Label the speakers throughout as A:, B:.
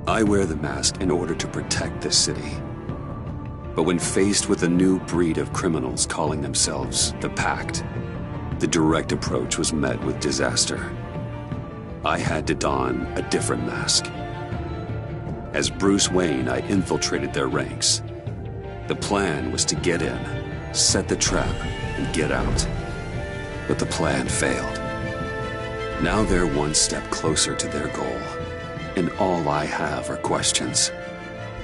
A: I wear the mask in order to protect this city. But when faced with a new breed of criminals calling themselves the Pact, the direct approach was met with disaster. I had to don a different mask. As Bruce Wayne, I infiltrated their ranks. The plan was to get in, set the trap, and get out. But the plan failed. Now they're one step closer to their goal, and all I have are questions.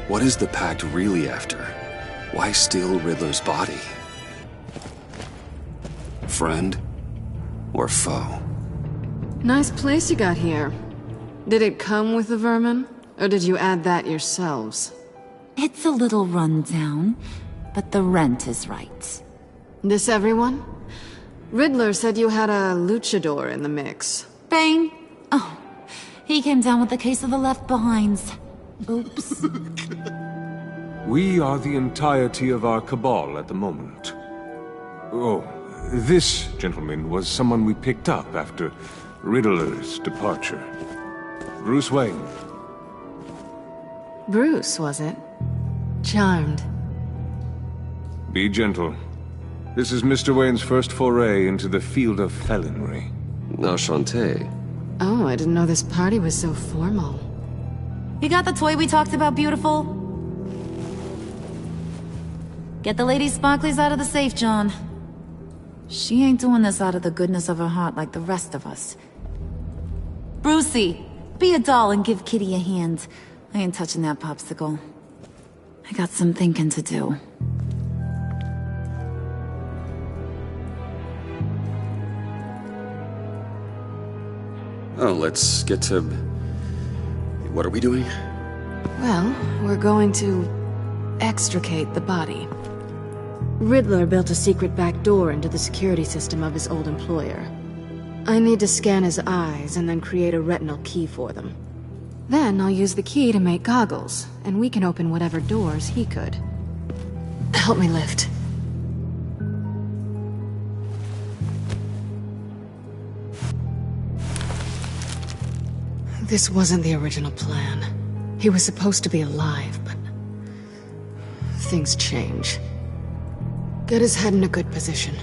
A: What is the Pact really after? Why steal Riddler's body? Friend or foe?
B: Nice place you got here. Did it come with the vermin, or did you add that yourselves?
C: It's a little run down, but the rent is right.
B: This everyone? Riddler said you had a luchador in the mix.
C: Bane? Oh, he came down with a case of the left behinds. Oops.
D: We are the entirety of our cabal at the moment. Oh, this gentleman was someone we picked up after Riddler's departure. Bruce Wayne.
B: Bruce, was it? Charmed.
D: Be gentle. This is Mr. Wayne's first foray into the field of felonry.
A: Enchanté.
B: Oh, I didn't know this party was so formal.
C: You got the toy we talked about, beautiful? Get the lady sparklies out of the safe, John. She ain't doing this out of the goodness of her heart like the rest of us. Brucey, be a doll and give Kitty a hand. I ain't touching that popsicle. I got some thinking to do.
A: Oh, let's get to... What are we doing?
B: Well, we're going to extricate the body. Riddler built a secret back door into the security system of his old employer. I need to scan his eyes and then create a retinal key for them. Then I'll use the key to make goggles, and we can open whatever doors he could. Help me lift. This wasn't the original plan. He was supposed to be alive, but... things change. Get his head in a good position.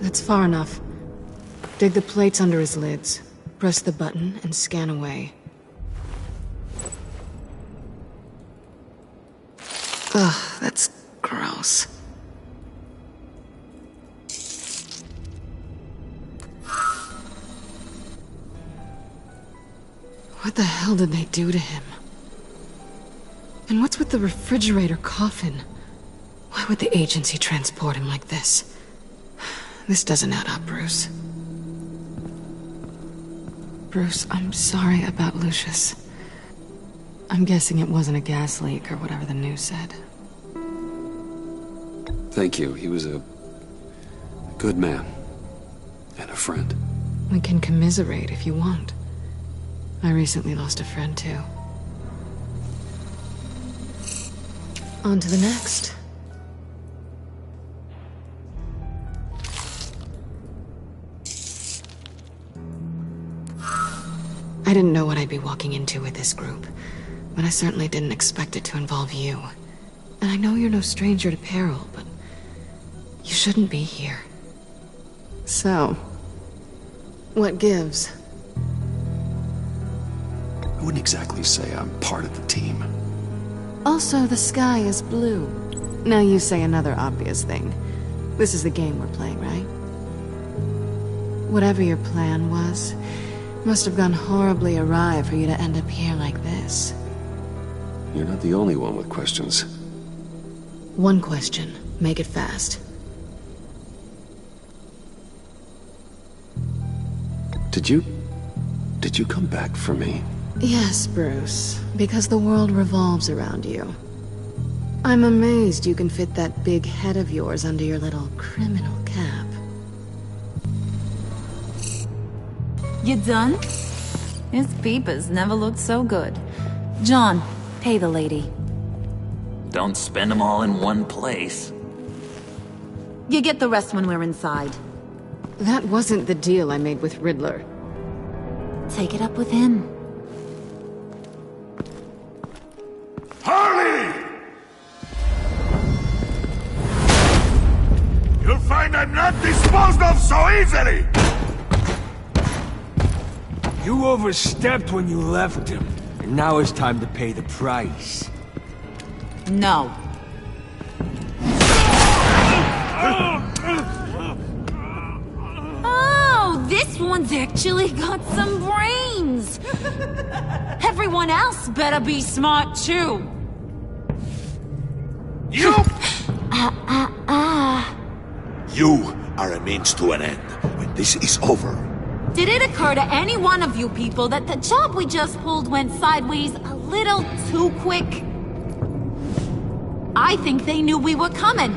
B: That's far enough. Dig the plates under his lids. Press the button and scan away. Ugh, that's gross. What the hell did they do to him? And what's with the refrigerator coffin? Why would the agency transport him like this? This doesn't add up, Bruce. Bruce, I'm sorry about Lucius. I'm guessing it wasn't a gas leak or whatever the news said.
A: Thank you. He was a good man. And a friend.
B: We can commiserate if you want. I recently lost a friend, too. On to the next. I didn't know what I'd be walking into with this group, but I certainly didn't expect it to involve you. And I know you're no stranger to peril, but you shouldn't be here. So, what gives?
A: I wouldn't exactly say I'm part of the team.
B: Also, the sky is blue. Now you say another obvious thing. This is the game we're playing, right? Whatever your plan was, must have gone horribly awry for you to end up here like this.
A: You're not the only one with questions.
B: One question. Make it fast.
A: Did you come back for me?
B: Yes, Bruce. Because the world revolves around you. I'm amazed you can fit that big head of yours under your little criminal cap.
C: You done? His peepers never looked so good. John, pay the lady.
E: Don't spend them all in one place.
C: You get the rest when we're inside.
B: That wasn't the deal I made with Riddler.
C: Take it up with him.
F: Harley! You'll find I'm not disposed of so easily!
G: You overstepped when you left him, and now it's time to pay the price.
C: No. Oh, this one's actually got some brains! Everyone else better be smart too.
F: You! You are a means to an end. When this is over,
C: Did it occur to any one of you people that the job we just pulled went sideways a little too quick? I think they knew we were coming,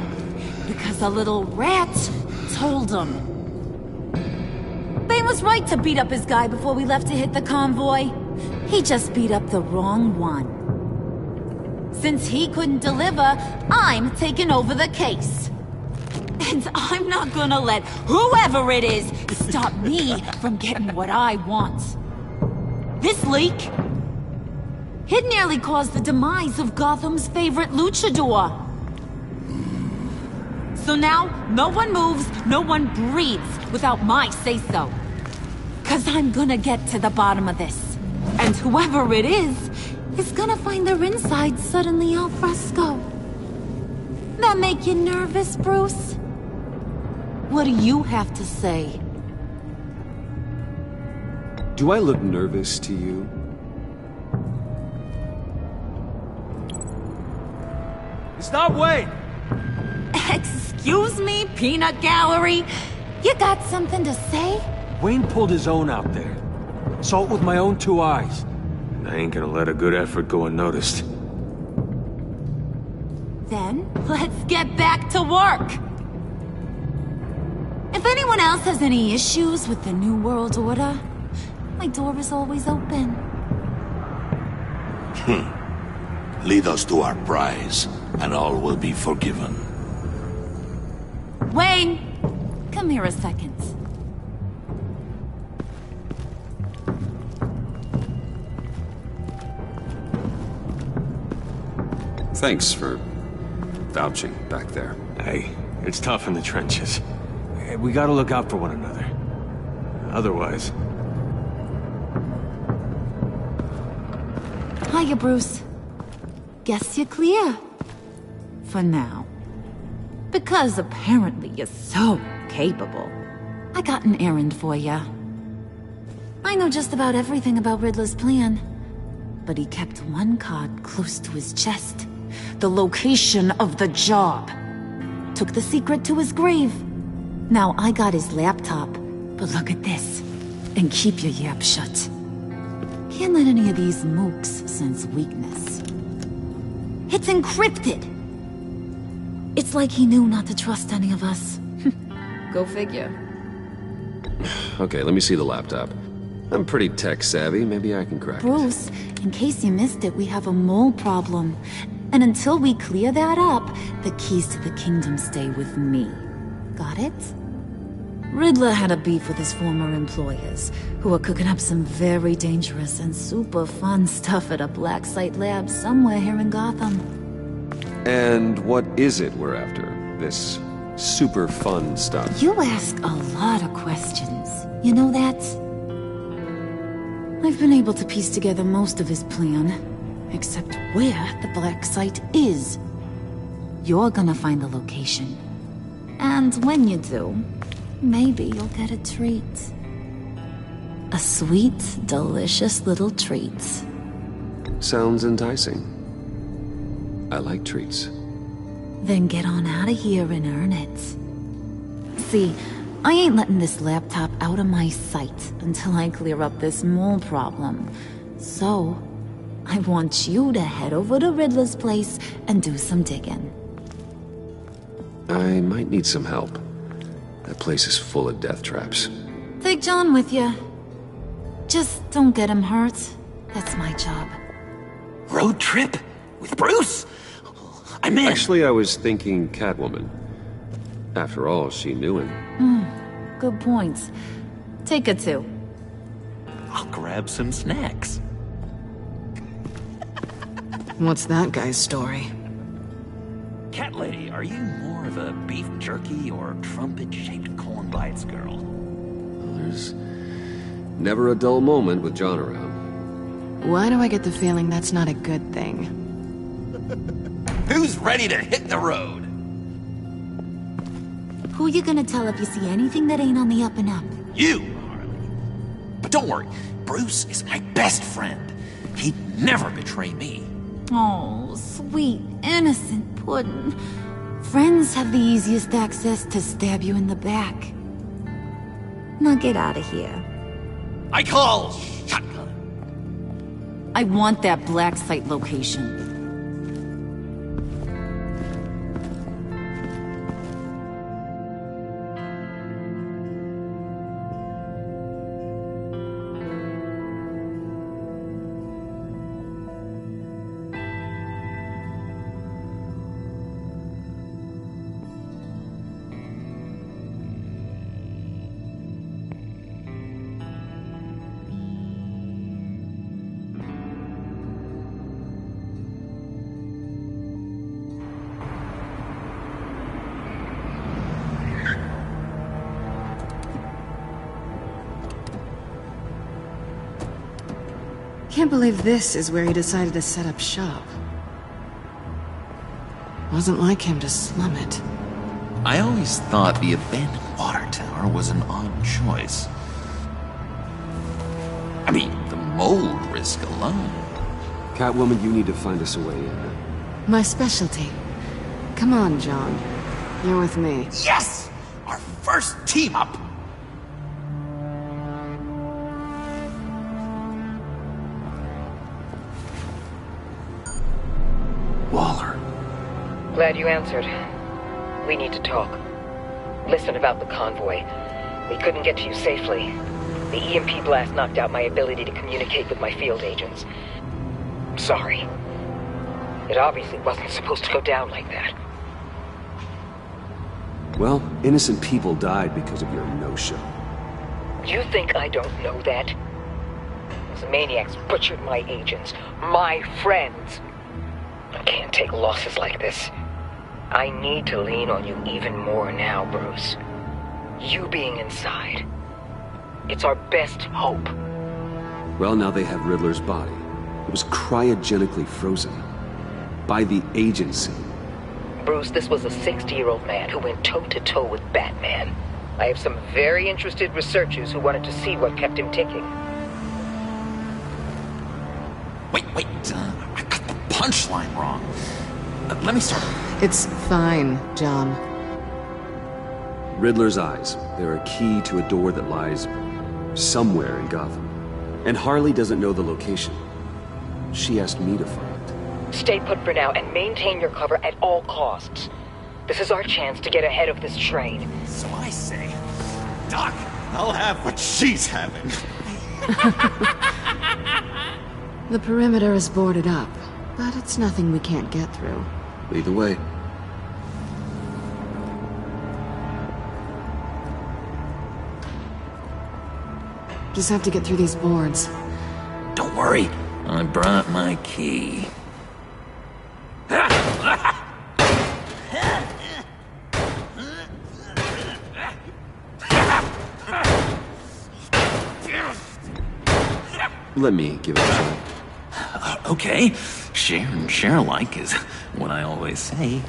C: because a little rat told them. Bane was right to beat up his guy before we left to hit the convoy. He just beat up the wrong one. Since he couldn't deliver, I'm taking over the case. And I'm not gonna let whoever it is stop me from getting what I want. This leak, it nearly caused the demise of Gotham's favorite luchador. So now, no one moves, no one breathes without my say-so. 'Cause I'm gonna get to the bottom of this. And whoever it is gonna find their insides suddenly al fresco. That make you nervous, Bruce? What do you have to say?
A: Do I look nervous to you?
G: Stop, Wayne!
C: Excuse me, peanut gallery? You got something to say?
G: Wayne pulled his own out there. Saw it with my own two eyes.
D: I ain't gonna let a good effort go unnoticed.
C: Then, let's get back to work. If anyone else has any issues with the New World Order, my door is always open.
F: lead us to our prize, and all will be forgiven.
C: Wayne, come here a second.
A: Thanks for vouching back there.
D: Hey, it's tough in the trenches. We gotta look out for one another. Otherwise...
C: Hiya, Bruce. Guess you're clear. For now. Because apparently you're so capable. I got an errand for ya. I know just about everything about Riddler's plan. But he kept one card close to his chest. The location of the job. Took the secret to his grave. Now I got his laptop. But look at this. And keep your yap shut. Can't let any of these mooks sense weakness. It's encrypted! It's like he knew not to trust any of us. Go figure.
A: Okay, let me see the laptop. I'm pretty tech savvy, maybe I can crack it.
C: Bruce, in case you missed it, we have a mole problem. And until we clear that up, the keys to the kingdom stay with me. Got it? Riddler had a beef with his former employers, who were cooking up some very dangerous and super fun stuff at a black site lab somewhere here in Gotham.
A: And what is it we're after? This super fun stuff?
C: You ask a lot of questions. You know that? I've been able to piece together most of his plan, except where the black site is. You're gonna find the location. And when you do, maybe you'll get a treat. A sweet, delicious little treat.
A: Sounds enticing. I like treats.
C: Then get on out of here and earn it. See, I ain't letting this laptop out of my sight until I clear up this mole problem. So, I want you to head over to Riddler's place and do some digging.
A: I might need some help. That place is full of death traps.
C: Take John with you. Just don't get him hurt. That's my job.
E: Road trip? With Bruce? I'm in.
A: Actually, I was thinking Catwoman. After all, she knew him.
C: Good points. Take a two.
E: I'll grab some snacks.
B: What's that guy's story?
E: Cat lady, are you more of a beef jerky or trumpet-shaped corn bites girl?
A: Well, there's never a dull moment with John around.
B: Why do I get the feeling that's not a good thing?
E: Who's ready to hit the road?
C: Who you gonna tell if you see anything that ain't on the up and up?
E: You, Harley. But don't worry, Bruce is my best friend. He'd never betray me.
C: Oh, sweet, innocent puddin'. Friends have the easiest access to stab you in the back. Now get out of here.
E: I call shotgun.
C: I want that black site location.
B: Can't believe this is where he decided to set up shop. Wasn't like him to slum it.
E: I always thought the abandoned water tower was an odd choice. I mean, the mold risk alone.
A: Catwoman, you need to find us a way in.
B: My specialty. Come on, John. You're with me.
E: Yes! Our first team up!
A: Waller.
H: Glad you answered. We need to talk. Listen about the convoy. We couldn't get to you safely. The EMP blast knocked out my ability to communicate with my field agents. Sorry. It obviously wasn't supposed to go down like that.
A: Well, innocent people died because of your no-show.
H: You think I don't know that? Those maniacs butchered my agents, my friends. I can't take losses like this. I need to lean on you even more now, Bruce. You being inside. It's our best hope.
A: Well, now they have Riddler's body. It was cryogenically frozen. By the agency.
H: Bruce, this was a 60-year-old man who went toe-to-toe with Batman. I have some very interested researchers who wanted to see what kept him ticking.
E: Wait, I got the punchline wrong. Let me start.
B: It's fine, John.
A: Riddler's eyes. They're a key to a door that lies somewhere in Gotham. And Harley doesn't know the location. She asked me to find it.
H: Stay put for now and maintain your cover at all costs. This is our chance to get ahead of this train.
E: So I say, Doc, I'll have what she's having.
B: The perimeter is boarded up, but it's nothing we can't get through.
A: Lead the way.
B: Just have to get through these boards.
E: Don't worry, I brought my key.
A: Let me give it a try.
E: Okay, share and share alike is what I always say.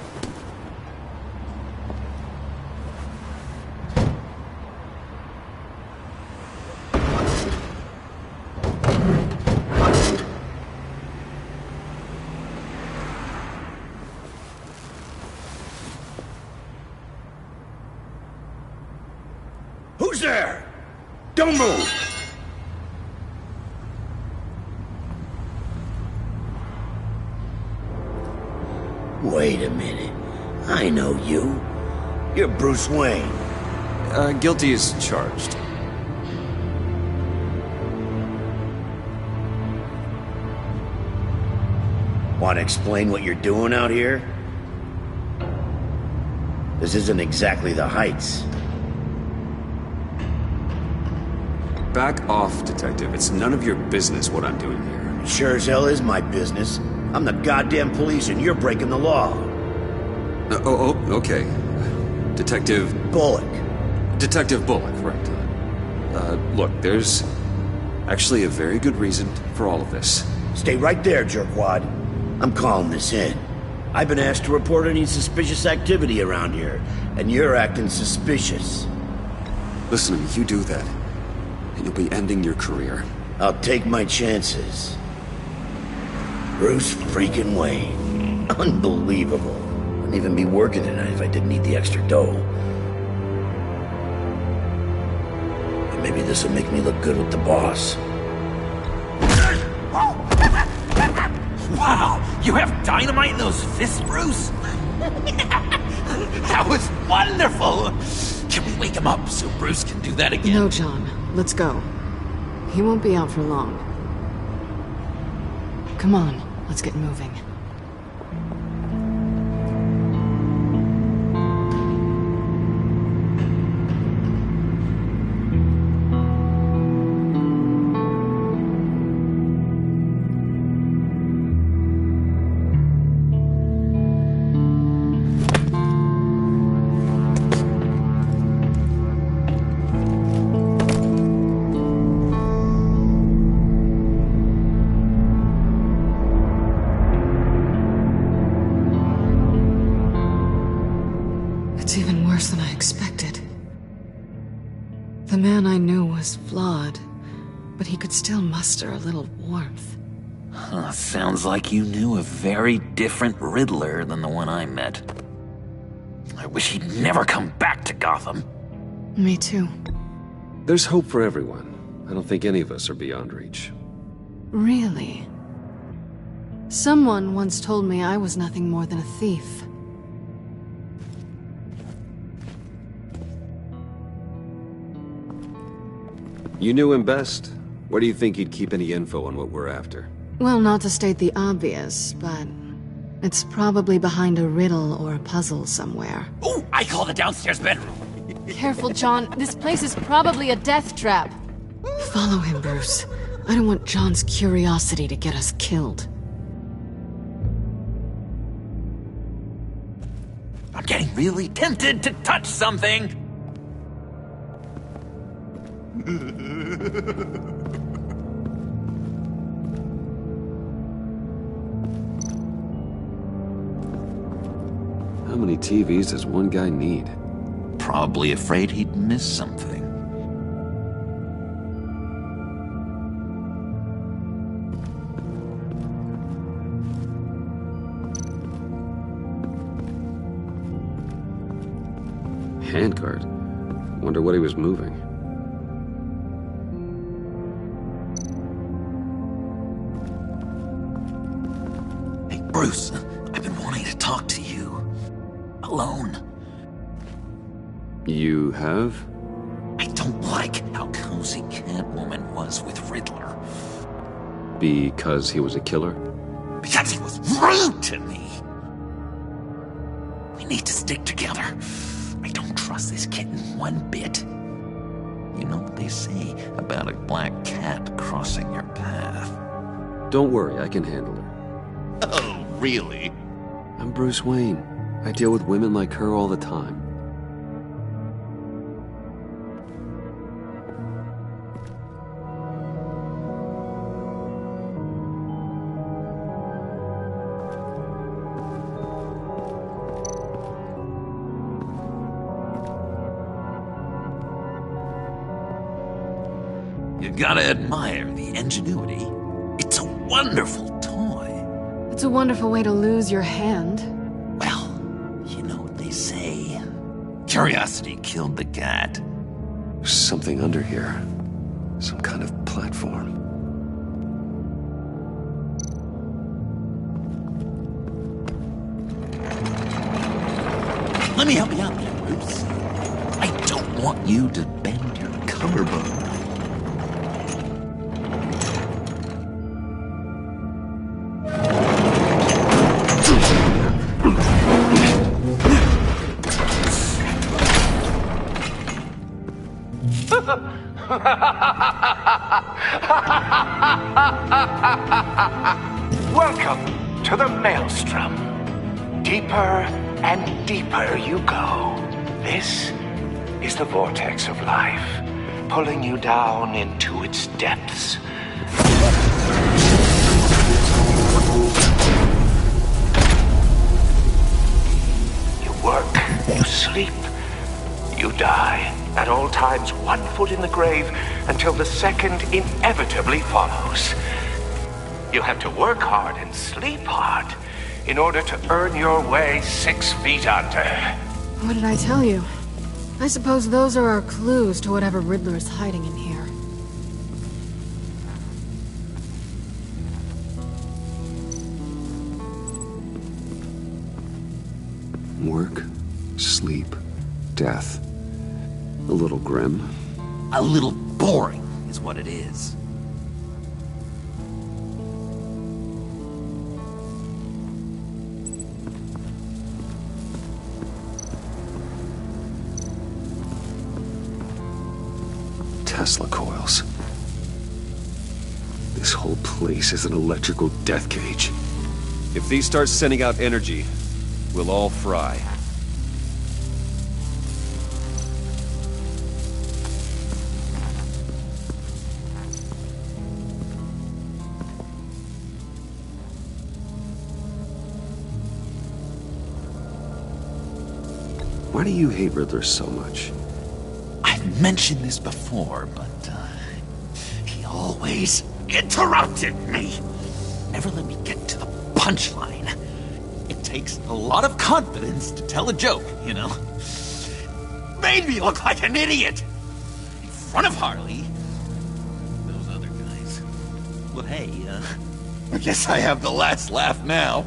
F: Who's there? Don't move! Wait a minute. I know you. You're Bruce Wayne.
A: Guilty as charged.
F: Want to explain what you're doing out here? This isn't exactly the Heights.
A: Back off, Detective. It's none of your business what I'm doing here.
F: It sure as hell is my business. I'm the goddamn police and you're breaking the law.
A: Okay. Detective...
F: Bullock.
A: Detective Bullock, right. Look, there's actually a very good reason for all of this.
F: Stay right there, jerkwad. I'm calling this in. I've been asked to report any suspicious activity around here, and you're acting suspicious.
A: Listen to me, you do that, and you'll be ending your career.
F: I'll take my chances. Bruce freaking Wayne. Unbelievable. Wouldn't even be working tonight if I didn't need the extra dough. But maybe this will make me look good with the boss.
E: Wow, you have dynamite in those fists, Bruce? That was wonderful! Can we wake him up so Bruce can do that again?
B: No, John. Let's go. He won't be out for long. Come on, let's get moving. It's even worse than I expected. The man I knew was flawed, but he could still muster a little warmth.
E: Sounds like you knew a very different Riddler than the one I met. I wish he'd never come back to Gotham.
B: Me too.
A: There's hope for everyone. I don't think any of us are beyond reach.
B: Really? Someone once told me I was nothing more than a thief.
A: You knew him best. Where do you think he'd keep any info on what we're after?
B: Well, not to state the obvious, but it's probably behind a riddle or a puzzle somewhere.
E: Oh, I call the downstairs bedroom.
B: Careful, John. This place is probably a death trap. Follow him, Bruce. I don't want John's curiosity to get us killed.
E: I'm getting really tempted to touch something.
A: How many TVs does one guy need?
E: Probably afraid he'd miss something.
A: Handcart. Wonder what he was moving.
E: Hey, Bruce, I've been wanting to talk to you. Alone.
A: You have?
E: I don't like how cozy Catwoman was with Riddler.
A: Because he was a killer?
E: Because he was rude to me. We need to stick together. I don't trust this kitten one bit. You know what they say about a black cat crossing your path?
A: Don't worry, I can handle her.
E: Oh, really?
A: I'm Bruce Wayne. I deal with women like her all the time.
E: You gotta admire the ingenuity. It's a wonderful toy.
B: It's a wonderful way to lose your hand.
E: Well, you know what they say. Curiosity killed the cat.
A: There's something under here. Some kind of platform.
E: Let me help you out there, Bruce. I don't want you to bend your collarbone.
I: Welcome to the Maelstrom. Deeper and deeper you go. This is the vortex of life, pulling you down into its depths. You work, you sleep, you die. At all times, 1 foot in the grave until the second inevitably follows. You have to work hard and sleep hard in order to earn your way 6 feet under.
B: What did I tell you? I suppose those are our clues to whatever Riddler is hiding in here.
A: Work, sleep, death. A little grim.
E: A little boring is what it is.
A: Tesla coils. This whole place is an electrical death cage.
J: If these start sending out energy, we'll all fry.
A: Why do you hate Riddler so much?
E: I've mentioned this before, but, he always interrupted me. Never let me get to the punchline. It takes a lot of confidence to tell a joke, you know? Made me look like an idiot! In front of Harley. Those other guys. Well, hey, I guess I have the last laugh now.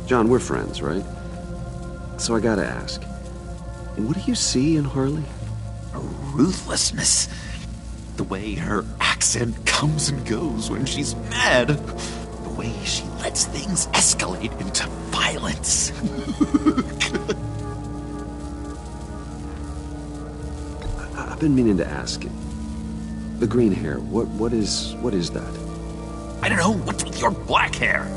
A: John, we're friends, right? So I gotta ask, what do you see in Harley?
E: A ruthlessness. The way her accent comes and goes when she's mad. The way she lets things escalate into violence.
A: I've been meaning to ask it. The green hair, what is that?
E: I don't know, what's with your black hair?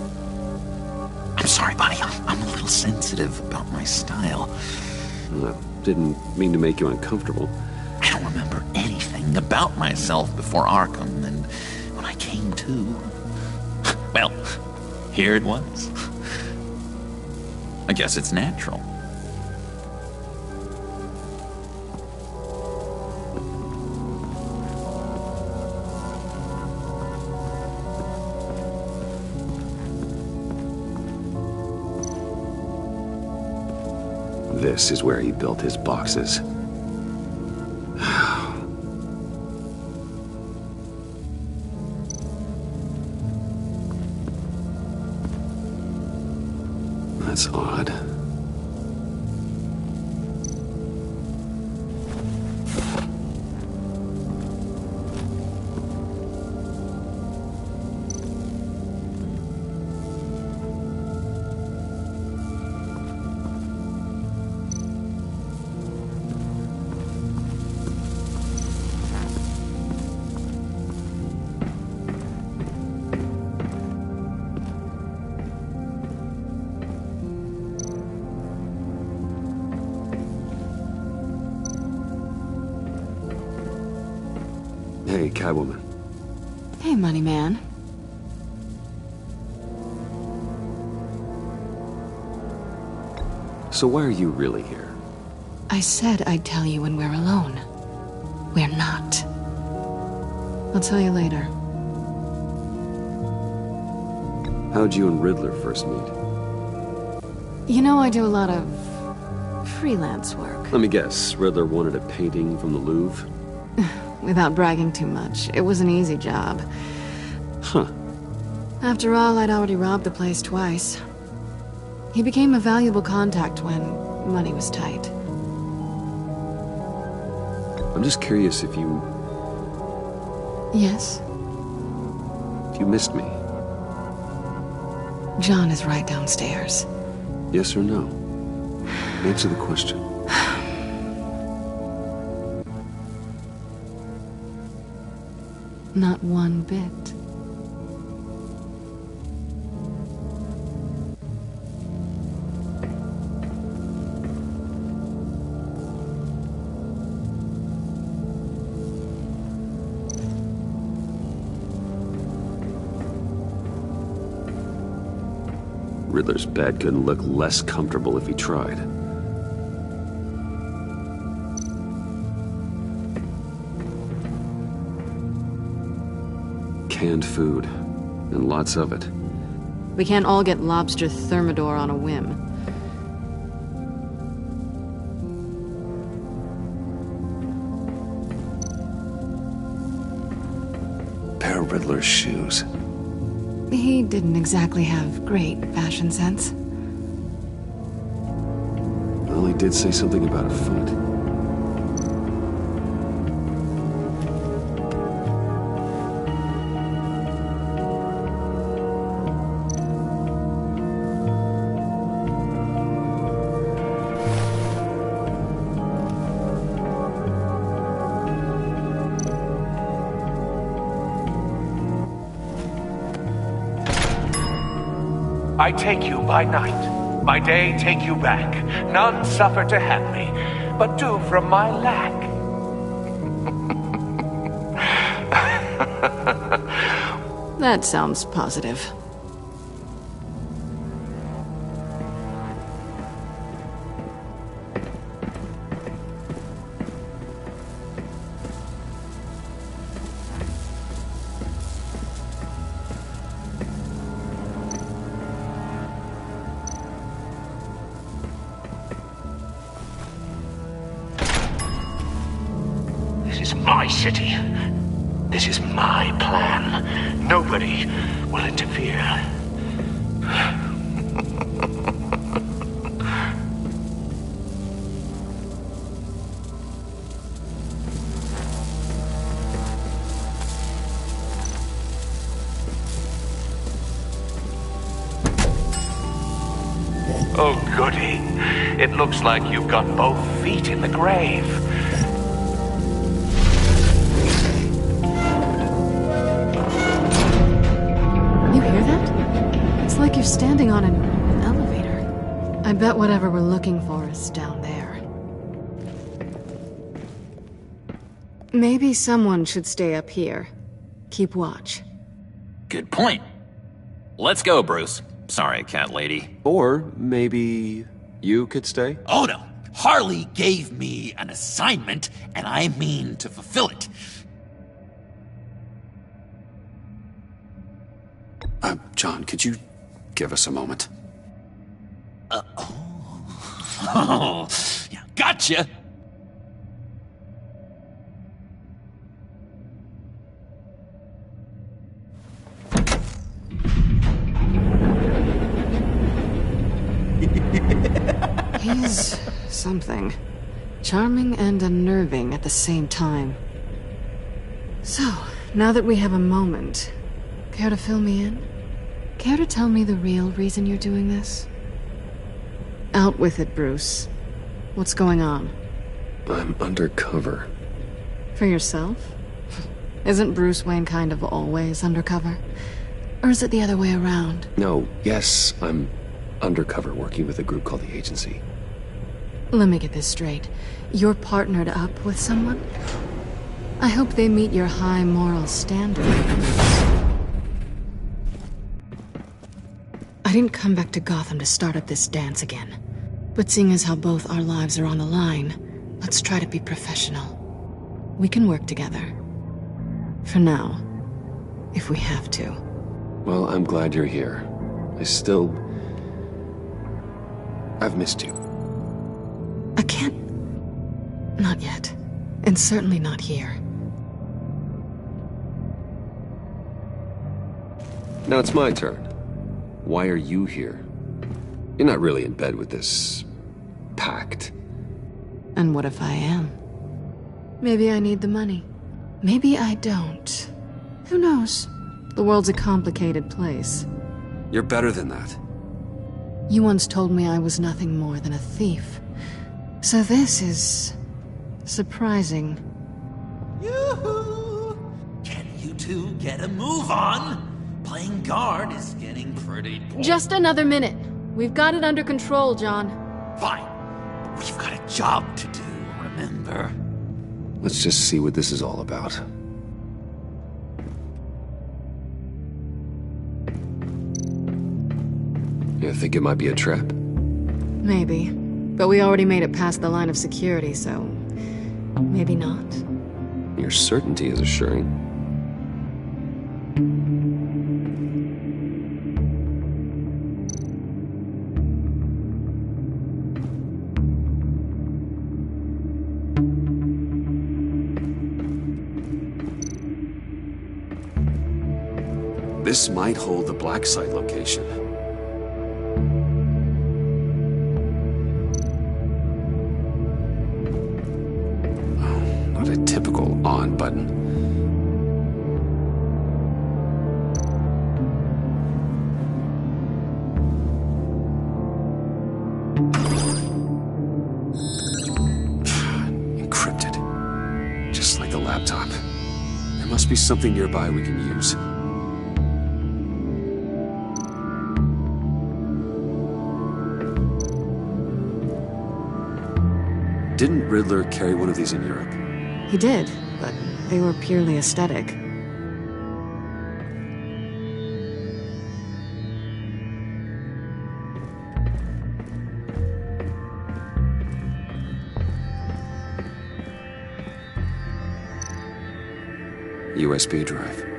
E: I'm sorry, buddy. I'm a little sensitive about my style.
A: I didn't mean to make you uncomfortable.
E: I don't remember anything about myself before Arkham, and when I came to... well, here it was. I guess it's natural.
A: This is where he built his boxes. That's odd. Hey, Catwoman.
B: Hey, Money Man.
A: So why are you really here?
B: I said I'd tell you when we're alone. We're not. I'll tell you later.
A: How'd you and Riddler first meet?
B: You know, I do a lot of freelance work.
A: Let me guess, Riddler wanted a painting from the Louvre?
B: Without bragging too much, it was an easy job.
A: Huh.
B: After all, I'd already robbed the place twice. He became a valuable contact when money was tight.
A: I'm just curious if you...
B: Yes?
A: if you missed me.
B: John is right downstairs.
A: Yes or no? Answer the question.
B: Not one bit.
A: Riddler's bed couldn't look less comfortable if he tried. Canned food, and lots of it.
B: We can't all get lobster thermidor on a whim.
A: Pair of Riddler's shoes.
B: He didn't exactly have great fashion sense.
A: Well, he did say something about a foot.
I: I take you by night, by day take you back. None suffer to have me, but do from my lack.
B: That sounds positive.
I: This is my city. This is my plan. Nobody will interfere. Oh, goody. It looks like you've got both feet in the grave.
B: You hear that? It's like you're standing on an elevator. I bet whatever we're looking for is down there. Maybe someone should stay up here. Keep watch.
E: Good point. Let's go, Bruce. Sorry, cat lady.
A: Or maybe you could stay?
E: Oh no. Harley gave me an assignment, and I mean to fulfill it.
A: John, could you give us a moment?
E: Oh, yeah, gotcha.
B: He's something. Charming and unnerving at the same time. So, now that we have a moment, care to fill me in? Care to tell me the real reason you're doing this? Out with it, Bruce. What's going on?
A: I'm undercover.
B: For yourself? Isn't Bruce Wayne kind of always undercover? Or is it the other way around?
A: No, yes, I'm undercover working with a group called the Agency.
B: Let me get this straight. You're partnered up with someone? I hope they meet your high moral standard. I didn't come back to Gotham to start up this dance again. But seeing as how both our lives are on the line, let's try to be professional. We can work together. For now. If we have to.
A: Well, I'm glad you're here. I've missed you.
B: I can't... Not yet. And certainly not here.
A: Now it's my turn. Why are you here? You're not really in bed with this... pact.
B: And what if I am? Maybe I need the money. Maybe I don't. Who knows? The world's a complicated place.
A: You're better than that.
B: You once told me I was nothing more than a thief. So this is... surprising.
E: Yoo-hoo! Can you two get a move on. Playing guard is getting pretty boring.
B: Just another minute. We've got it under control, John.
E: Fine. We've got a job to do, remember?
A: Let's just see what this is all about. You think it might be a trap?
B: Maybe. But we already made it past the line of security, so... maybe not.
A: Your certainty is assuring. This might hold the black site location. Not a typical on button. Encrypted. Just like the laptop. There must be something nearby we can use. Didn't Riddler carry one of these in Europe?
B: He did, but they were purely aesthetic.
A: USB drive.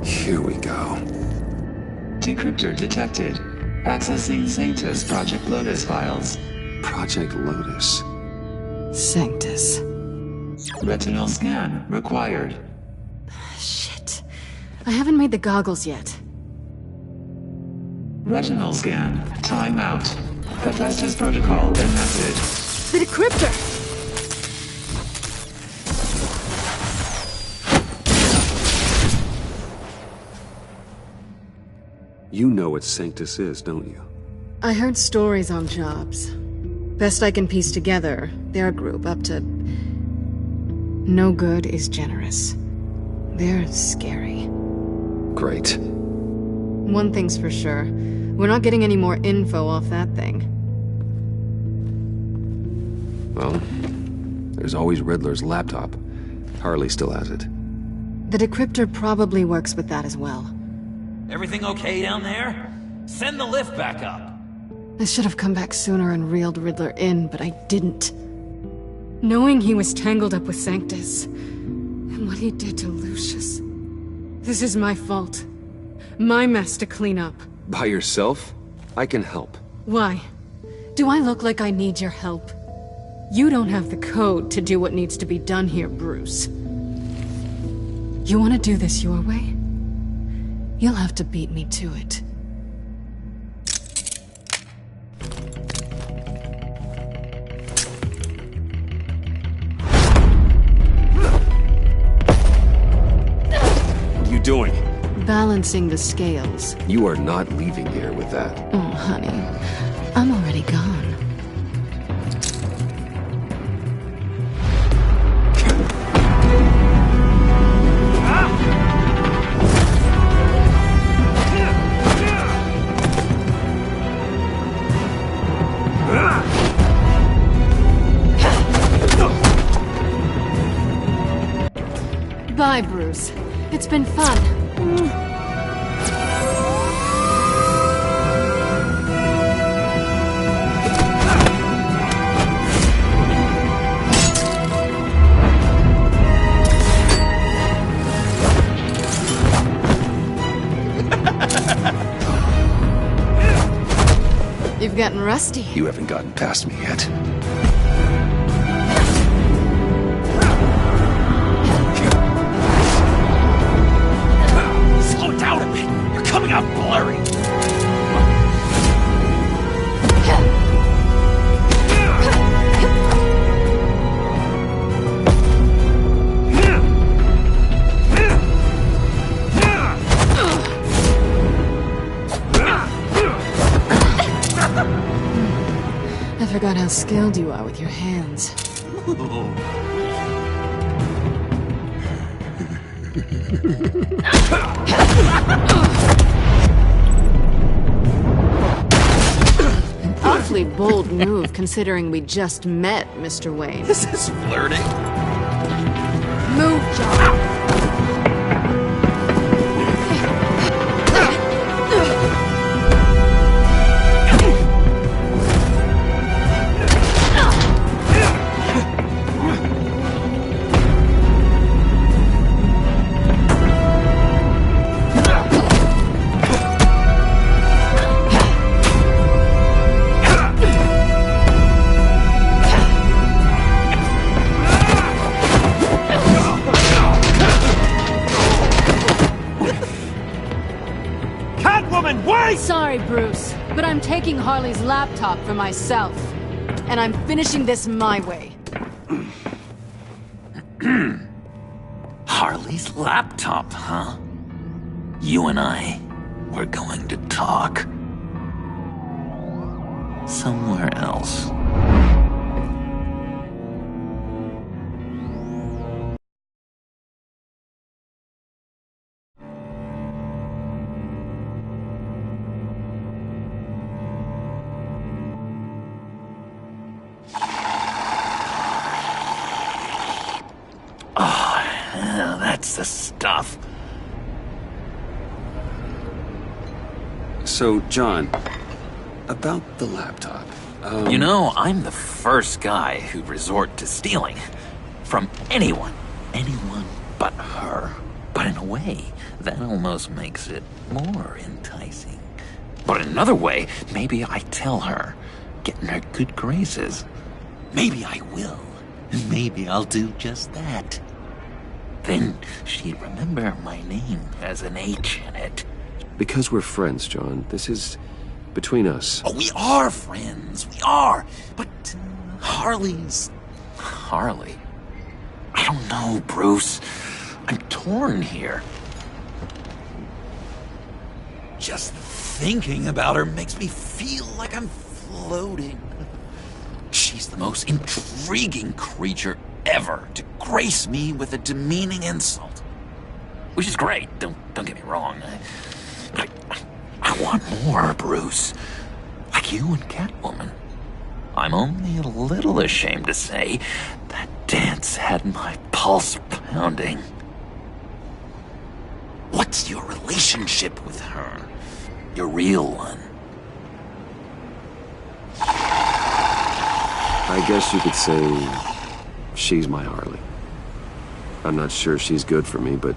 A: Here we go.
K: Decryptor detected. Accessing Sanctus Project Lotus files.
A: Project Lotus.
B: Sanctus.
K: Retinal scan required.
B: Shit. I haven't made the goggles yet.
K: Retinal scan. Timeout. Hephaestus protocol enacted.
B: The decryptor!
A: You know what Sanctus is, don't you?
B: I heard stories on jobs. Best I can piece together, they're a group up to... no good is generous. They're scary.
A: Great.
B: One thing's for sure. We're not getting any more info off that thing.
A: Well, there's always Riddler's laptop. Harley still has it.
B: The decryptor probably works with that as well.
E: Everything okay down there? Send the lift back up.
B: I should have come back sooner and reeled Riddler in, but I didn't. Knowing he was tangled up with Sanctus, and what he did to Lucius. This is my fault. My mess to clean up.
A: By yourself? I can help.
B: Why? Do I look like I need your help? You don't have the code to do what needs to be done here, Bruce. You want to do this your way? You'll have to beat me to it.
A: What are you doing?
B: Balancing the scales.
A: You are not leaving here with that.
B: Oh, honey. I'm already gone. Bye, Bruce. It's been fun. You've gotten rusty.
A: You haven't gotten past me yet.
E: Slow down a bit. You're coming out blurry.
B: skilled you are with your hands. An awfully bold move considering we just met, Mr. Wayne.
E: This is flirting.
B: Move, John. Sorry, Bruce, but I'm taking Harley's laptop for myself. And I'm finishing this my way.
E: Harley's laptop, huh? You and I, we're going to talk. Somewhere else. That's the stuff.
A: So, John, about the laptop.
E: You know, I'm the first guy who'd resort to stealing. From anyone. Anyone but her. But in a way, that almost makes it more enticing. But in another way, maybe I tell her, get in her good graces. Maybe I will. Maybe I'll do just that. Then she'd remember my name has an H in it.
J: Because we're friends, John. This is between us.
E: Oh, we are friends. We are. But Harley's... Harley? I don't know, Bruce. I'm torn here. Just thinking about her makes me feel like I'm floating. She's the most intriguing creature ever to grace me with a demeaning insult. Which is great, don't get me wrong. I want more, Bruce. Like you and Catwoman. I'm only a little ashamed to say that dance had my pulse pounding. What's your relationship with her? Your real one?
J: I guess you could say she's my Harley. I'm not sure she's good for me, but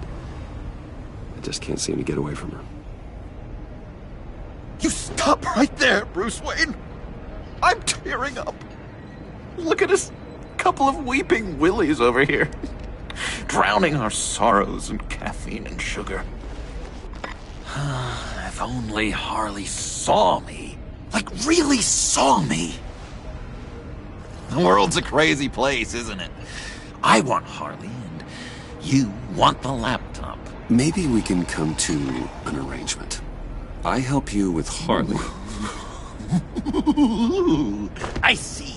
J: I just can't seem to get away from her.
E: You stop right there, Bruce Wayne. I'm tearing up. Look at us, couple of weeping willies over here. Drowning our sorrows in caffeine and sugar. If only Harley saw me. Like, really saw me. The world's a crazy place, isn't it? I want Harley, and you want the laptop.
A: Maybe we can come to an arrangement. I help you with Harley.
E: I see.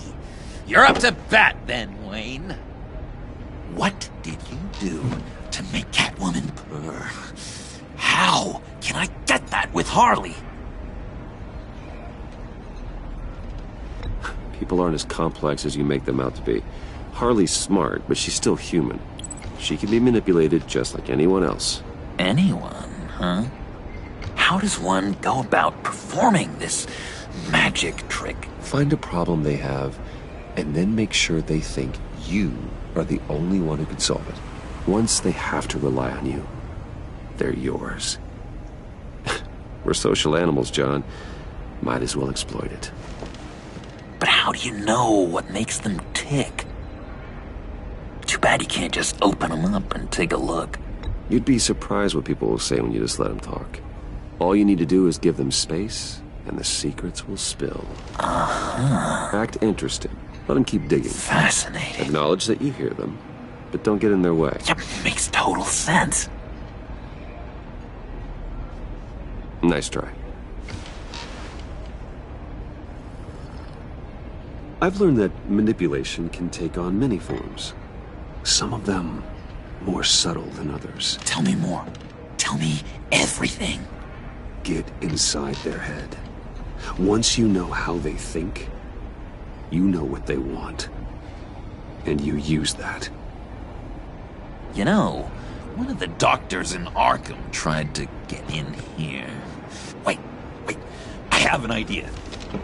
E: You're up to bat then, Wayne. What did you do to make Catwoman purr? How can I get that with Harley?
J: People aren't as complex as you make them out to be. Harley's smart, but she's still human. She can be manipulated just like anyone else.
E: Anyone, huh? How does one go about performing this magic trick?
J: Find a problem they have, and then make sure they think you are the only one who can solve it. Once they have to rely on you, they're yours. We're social animals, John. Might as well exploit it.
E: But how do you know what makes them tick? Too bad you can't just open them up and take a look.
J: You'd be surprised what people will say when you just let them talk. All you need to do is give them space, and the secrets will spill. Act interested. Let them keep digging.
E: Fascinating.
J: Acknowledge that you hear them, but don't get in their way.
E: Yeah, makes total sense.
J: Nice try.
A: I've learned that manipulation can take on many forms. Some of them more subtle than others.
E: Tell me more. Tell me everything.
A: Get inside their head. Once you know how they think, you know what they want. And you use that.
E: You know, one of the doctors in Arkham tried to get in here. Wait. I have an idea.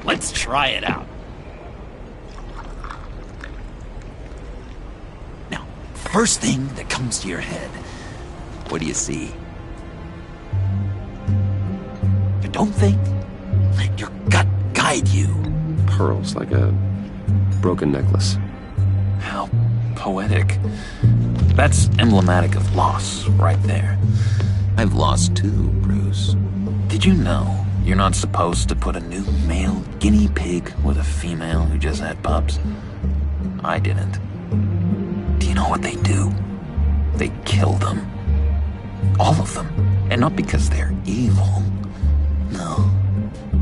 E: Let's try it out. Now, first thing that comes to your head, what do you see? You don't think? Let your gut guide you.
J: Pearls, like a broken necklace.
E: How poetic. That's emblematic of loss, right there. I've lost too, Bruce. Did you know you're not supposed to put a new male guinea pig with a female who just had pups? I didn't. Do you know what they do? They kill them. All of them. And not because they're evil. No.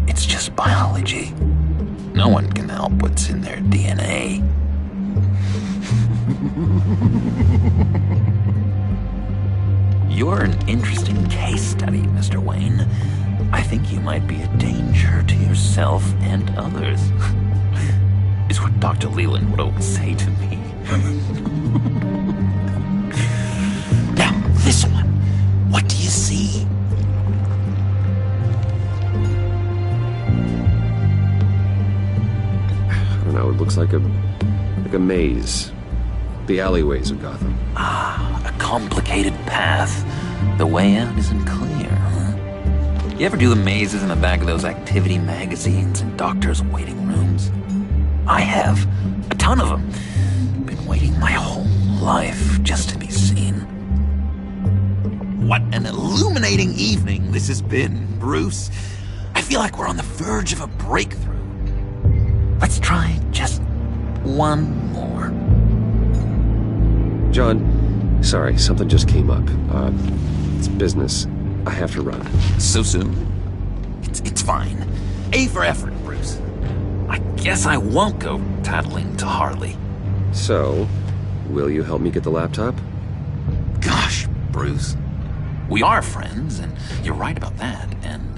E: It's just biology. No one can help what's in their DNA. You're an interesting case study, Mr. Wayne. I think you might be a danger to yourself and others. Is what Dr. Leland would always say to me. Now, this one. What do you see?
J: I don't know, it looks like a maze. The alleyways of Gotham.
E: Ah, a complicated path. The way out isn't clear, huh? You ever do the mazes in the back of those activity magazines and doctors' waiting rooms? I have. A ton of them. Been waiting my whole life just to be seen. What an illuminating evening this has been, Bruce. I feel like we're on the verge of a breakthrough. Let's try just one more.
J: John, sorry, something just came up. It's business. I have to run.
E: So soon? It's fine. A for effort, Bruce. I guess I won't go tattling to Harley.
J: So, will you help me get the laptop?
E: Gosh, Bruce. We are friends, and you're right about that, and,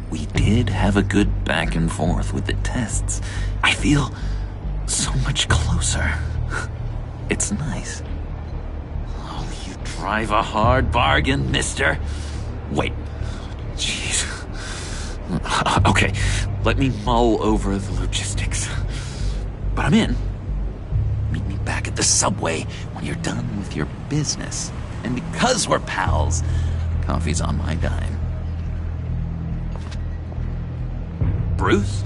E: we did have a good back and forth with the tests. I feel so much closer. It's nice. Oh, you drive a hard bargain, mister. Wait. Jeez. Okay, let me mull over the logistics. But I'm in. Meet me back at the subway when you're done with your business. And because we're pals, coffee's on my dime. Bruce?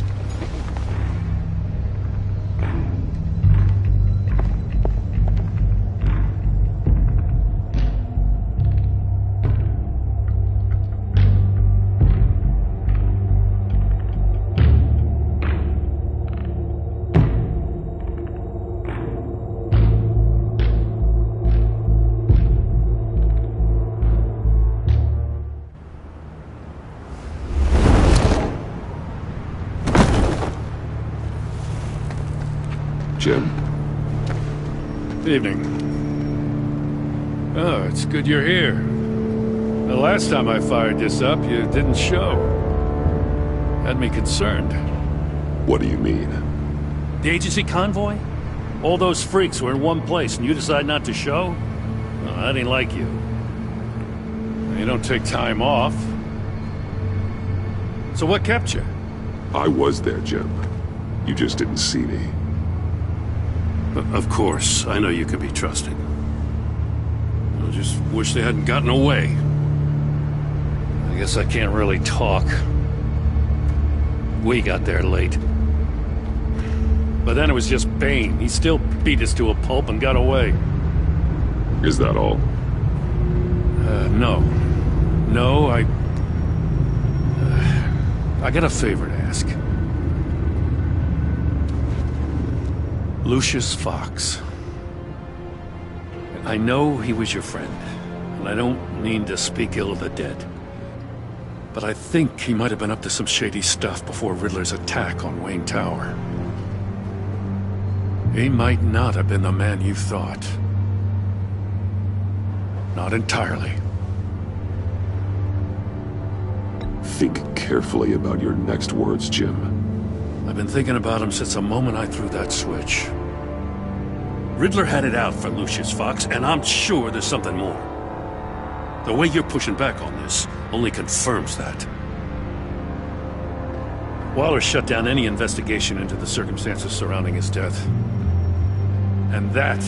A: Jim?
L: Evening. Oh, it's good you're here. The last time I fired this up, you didn't show. Had me concerned.
A: What do you mean?
L: The agency convoy? All those freaks were in one place and you decide not to show? No, I didn't like you. You don't take time off. So what kept you?
M: I was there, Jim. You just didn't see me.
L: Of course, I know you can be trusted. I just wish they hadn't gotten away. I guess I can't really talk. We got there late. But then it was just Bane. He still beat us to a pulp and got away.
M: Is that all?
L: No. No, I got a favor to ask. Lucius Fox. I know he was your friend, and I don't mean to speak ill of the dead. But I think he might have been up to some shady stuff before Riddler's attack on Wayne Tower. He might not have been the man you thought. Not entirely.
M: Think carefully about your next words, Jim.
L: I've been thinking about him since the moment I threw that switch. Riddler had it out for Lucius Fox, and I'm sure there's something more. The way you're pushing back on this only confirms that. Waller shut down any investigation into the circumstances surrounding his death. And that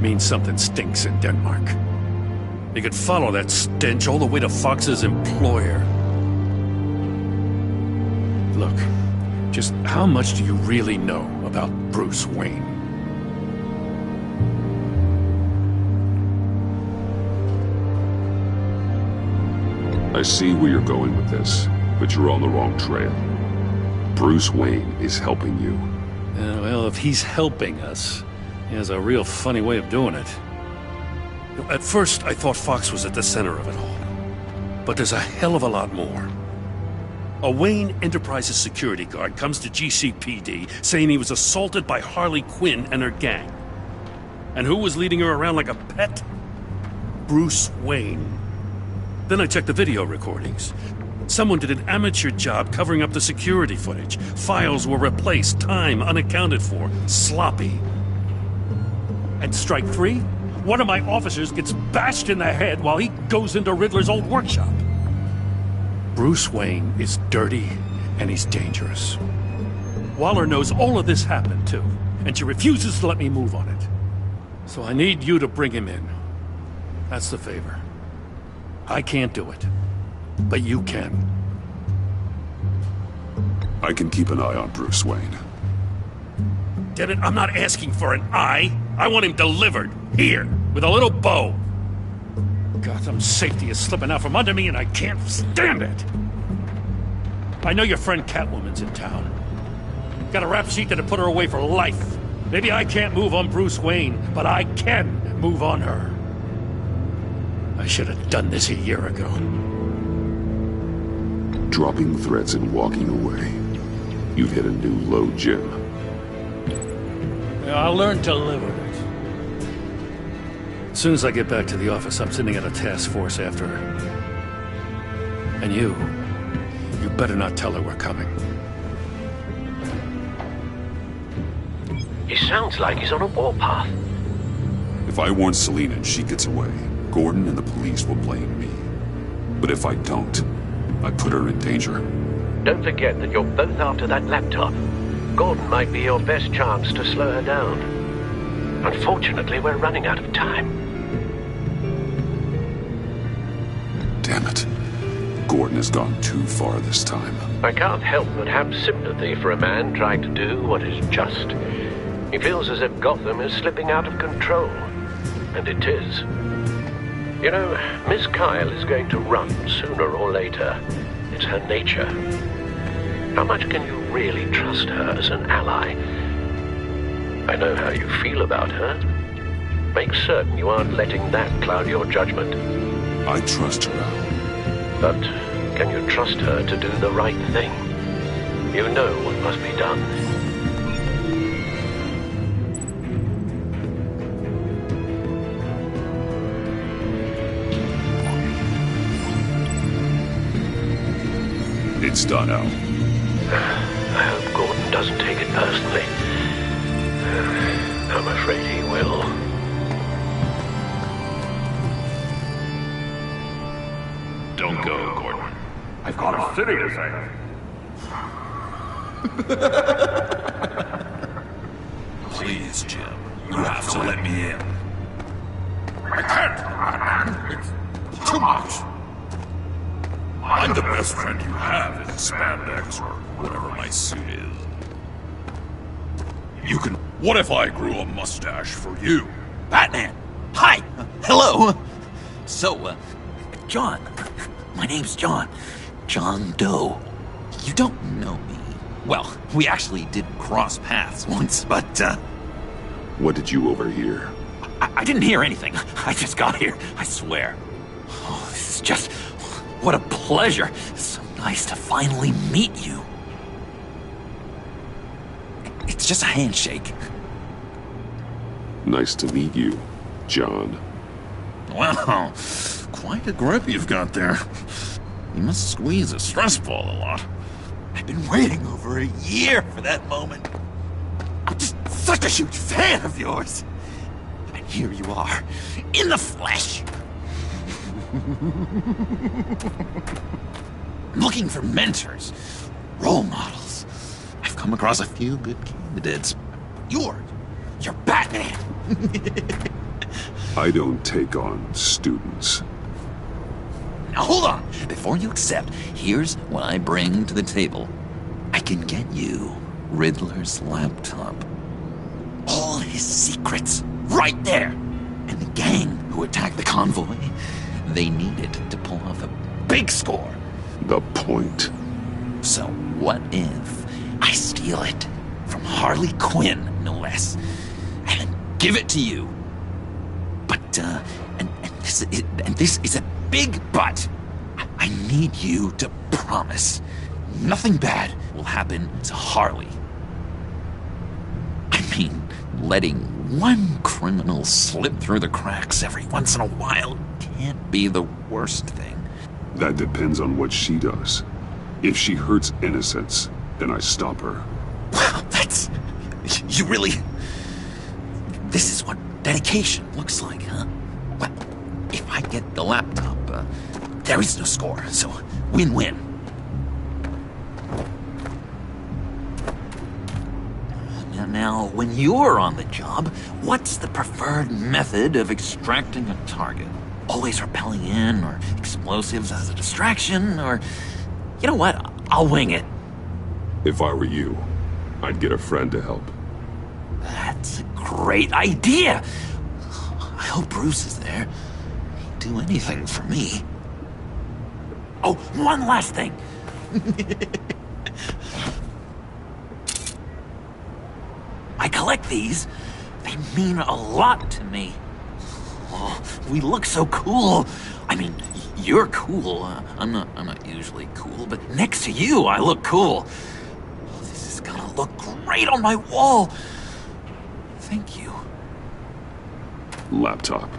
L: means something stinks in Denmark. You could follow that stench all the way to Fox's employer. Look, just how much do you really know about Bruce Wayne?
M: I see where you're going with this, but you're on the wrong trail. Bruce Wayne is helping you.
L: Well, if he's helping us, he has a real funny way of doing it. At first, I thought Fox was at the center of it all. But there's a hell of a lot more. A Wayne Enterprises security guard comes to GCPD saying he was assaulted by Harley Quinn and her gang. And who was leading her around like a pet? Bruce Wayne. Then I checked the video recordings. Someone did an amateur job covering up the security footage. Files were replaced, time unaccounted for, sloppy. And strike three? One of my officers gets bashed in the head while he goes into Riddler's old workshop. Bruce Wayne is dirty and he's dangerous. Waller knows all of this happened too, and she refuses to let me move on it. So I need you to bring him in. That's the favor. I can't do it, but you can.
M: I can keep an eye on Bruce Wayne.
L: Damn it, I'm not asking for an eye. I want him delivered, here, with a little bow. Gotham's safety is slipping out from under me and I can't stand it. I know your friend Catwoman's in town. Got a rap sheet that'll put her away for life. Maybe I can't move on Bruce Wayne, but I can move on her. I should have done this a year ago.
M: Dropping threats and walking away. You've hit a new low, Jim.
L: I'll learn to live with it. As soon as I get back to the office, I'm sending out a task force after her. And you better not tell her we're coming.
I: He sounds like he's on a warpath.
M: If I warn Selina and she gets away, Gordon and the police will blame me. But if I don't, I put her in danger.
I: Don't forget that you're both after that laptop. Gordon might be your best chance to slow her down. Unfortunately, we're running out of time.
M: Damn it. Gordon has gone too far this time.
I: I can't help but have sympathy for a man trying to do what is just. He feels as if Gotham is slipping out of control. And it is. You know, Miss Kyle is going to run sooner or later. It's her nature. How much can you really trust her as an ally? I know how you feel about her. Make certain you aren't letting that cloud your judgment.
M: I trust her, Al.
I: But can you trust her to do the right thing? You know what must be done.
M: It's done, Al.
I: I hope Gordon doesn't take it personally. I'm afraid he will.
L: Don't go, Gordon.
N: I've got a city to save.
O: Please, Jim. You have to let me in.
N: I can't. It's too much.
O: I'm the best friend you have in spandex or whatever my suit is. You can... What if I grew a mustache for you?
E: Batman! Hi! Hello! So, John. My name's John. John Doe. You don't know me. Well, we actually did cross paths once, but,
M: What did you overhear?
E: I didn't hear anything. I just got here, I swear. Oh, this is just... What a pleasure. It's so nice to finally meet you. It's just a handshake.
M: Nice to meet you, John.
E: Wow, quite a grip you've got there. You must squeeze a stress ball a lot. I've been waiting over a year for that moment. I'm just such a huge fan of yours. And here you are, in the flesh. Looking for mentors, role models. I've come across a few good candidates. You're Batman.
M: I don't take on students.
E: Now hold on. Before you accept, here's what I bring to the table. I can get you Riddler's laptop. All his secrets, right there. And the gang who attacked the convoy, they need it to pull off a big score.
M: The point.
E: So what if I steal it from Harley Quinn, no less, and then give it to you? But, this is a big but. I need you to promise nothing bad will happen to Harley. I mean, letting one criminal slip through the cracks every once in a while can't be the worst thing.
M: That depends on what she does. If she hurts innocents, then I stop her.
E: Wow, that's... You really... This is what dedication looks like, huh? Well, if I get the laptop, there is no score, so win-win. Now, when you're on the job, what's the preferred method of extracting a target? Always rappelling in, or explosives as a distraction, or... You know what? I'll wing it.
M: If I were you, I'd get a friend to help.
E: That's a great idea! I hope Bruce is there. He'd do anything for me. Oh, one last thing! I collect these. They mean a lot to me. Oh, we look so cool. I mean, you're cool. I'm not usually cool, but next to you, I look cool. Oh, this is gonna look great on my wall. Thank you.
M: Laptop.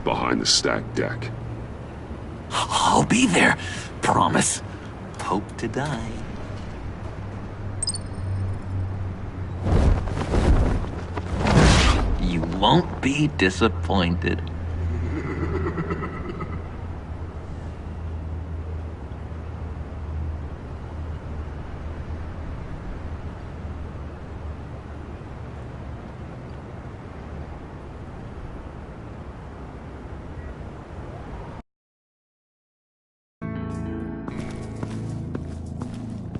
M: Behind the stacked deck.
E: I'll be there. Promise. Hope to die. You won't be disappointed.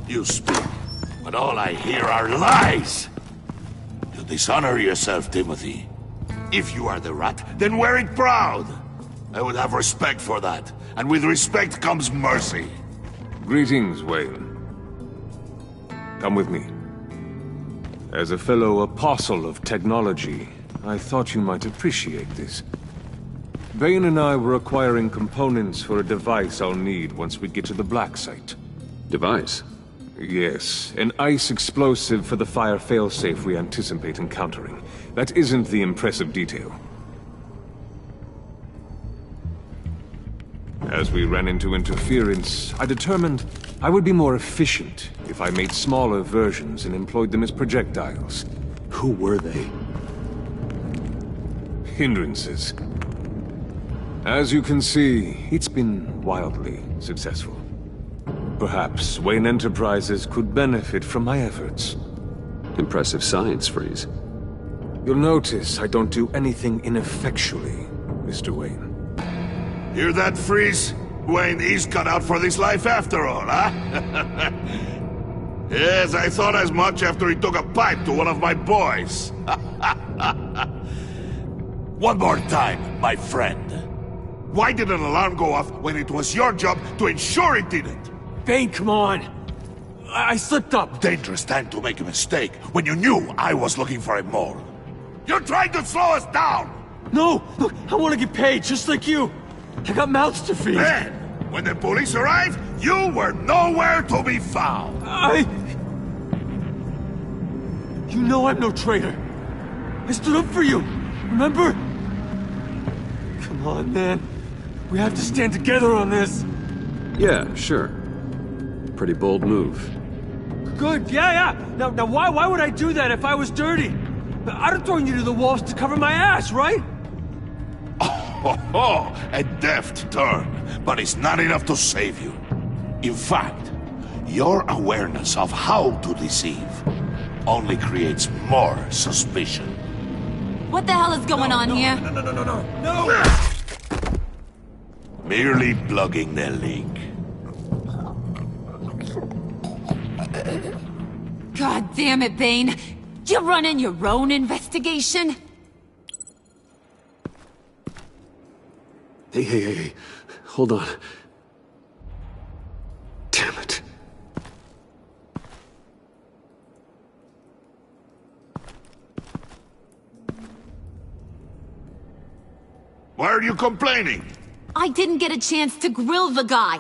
O: You speak, but all I hear are lies! You dishonor yourself, Timothy. If you are the rat, then wear it proud! I would have respect for that, and with respect comes mercy.
D: Greetings, Wayne. Come with me. As a fellow apostle of technology, I thought you might appreciate this. Bane and I were acquiring components for a device I'll need once we get to the Black Site.
J: Device?
D: Yes, an ice explosive for the fire failsafe we anticipate encountering. That isn't the impressive detail. As we ran into interference, I determined I would be more efficient if I made smaller versions and employed them as projectiles.
J: Who were they?
D: Hindrances. As you can see, it's been wildly successful. Perhaps Wayne Enterprises could benefit from my efforts.
J: Impressive science, Freeze.
D: You'll notice I don't do anything ineffectually, Mr. Wayne.
O: Hear that, Freeze? Wayne is cut out for this life after all, huh? Yes, I thought as much after he took a pipe to one of my boys. One more time, my friend. Why did an alarm go off when it was your job to ensure it didn't?
G: Bane, come on! I slipped up!
O: Dangerous time to make a mistake when you knew I was looking for a mole. You're trying to slow us down!
G: No! Look, I want to get paid, just like you! I got mouths to feed!
O: Then, when the police arrived, you were nowhere to be found!
G: You know I'm no traitor! I stood up for you! Remember? Come on, man. We have to stand together on this.
J: Yeah, sure. Pretty bold move.
G: Good, yeah. Now why would I do that if I was dirty? I'd have thrown you to the wolves to cover my ass, right?
O: Oh, a deft turn, but it's not enough to save you. In fact, your awareness of how to deceive only creates more suspicion.
C: What the hell is going on here?
G: No!
O: Merely plugging the leak.
C: God damn it, Bane. You running your own investigation?
J: Hey. Hold on. Damn it.
O: Why are you complaining?
C: I didn't get a chance to grill the guy.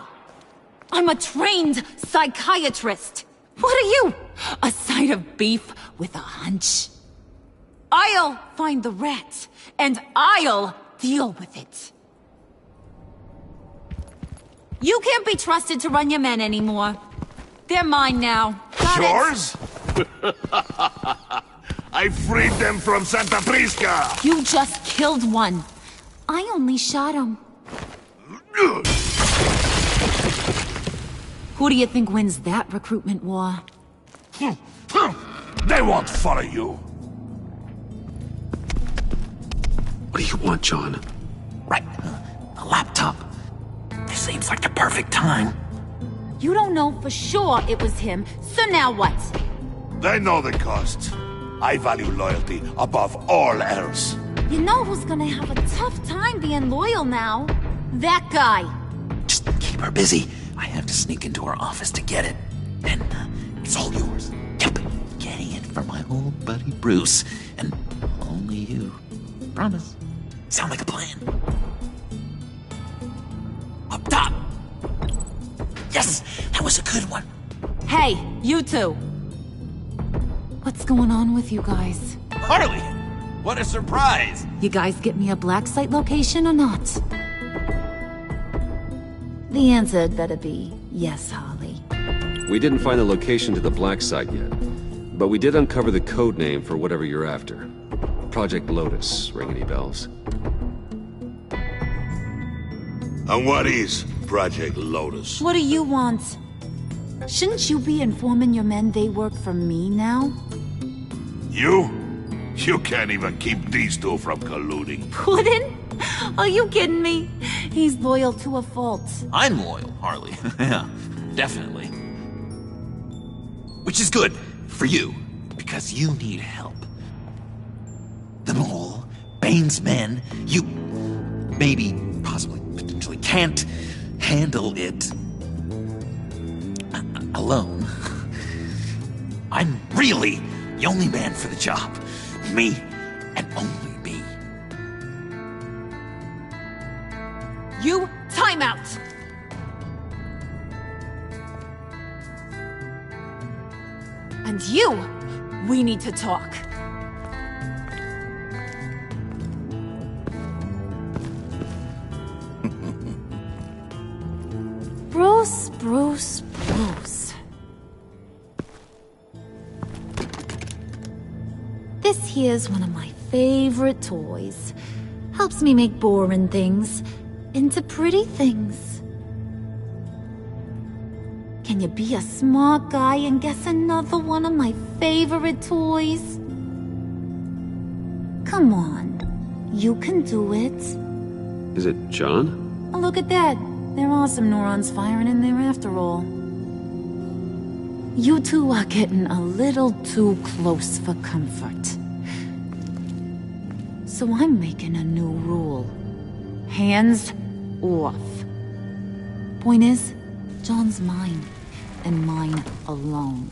C: I'm a trained psychiatrist. What are you? A side of beef with a hunch? I'll find the rat, and I'll deal with it. You can't be trusted to run your men anymore. They're mine now. Got
O: Yours? I freed them from Santa Prisca!
C: You just killed one. I only shot him. Who do you think wins that recruitment war?
O: They won't follow you.
J: What do you want, John?
E: Right. A laptop. This seems like the perfect time.
C: You don't know for sure it was him, so now what?
O: They know the cost. I value loyalty above all else.
C: You know who's gonna have a tough time being loyal now? That guy.
E: Just keep her busy. I have to sneak into her office to get it. And it's all yours. Yep. Getting it for my old buddy Bruce. And only you. Promise. Sound like a plan. Up top. Yes, that was a good one.
C: Hey, you two. What's going on with you guys?
E: Harley! What a surprise!
C: You guys get me a black site location or not? The answer had better be yes, Harley.
J: We didn't find the location to the black site yet, but we did uncover the code name for whatever you're after. Project Lotus. Ring any bells?
O: And what is Project Lotus?
C: What do you want? Shouldn't you be informing your men they work for me now?
O: You? You can't even keep these two from colluding.
C: Puddin'? Are you kidding me? He's loyal to a fault.
E: I'm loyal, Harley. Yeah, definitely. Which is good for you, because you need help. The Mole, Bane's men, you maybe, possibly, potentially can't handle it alone. I'm really the only man for the job. Me, and only me.
C: You, time out! And you, we need to talk. Bruce. This here's one of my favorite toys. Helps me make boring things into pretty things. Can you be a smart guy and guess another one of my favorite toys? Come on, you can do it.
J: Is it John?
C: Oh, look at that. There are some neurons firing in there after all. You two are getting a little too close for comfort. So I'm making a new rule. Hands off. Point is, John's mine, and mine alone.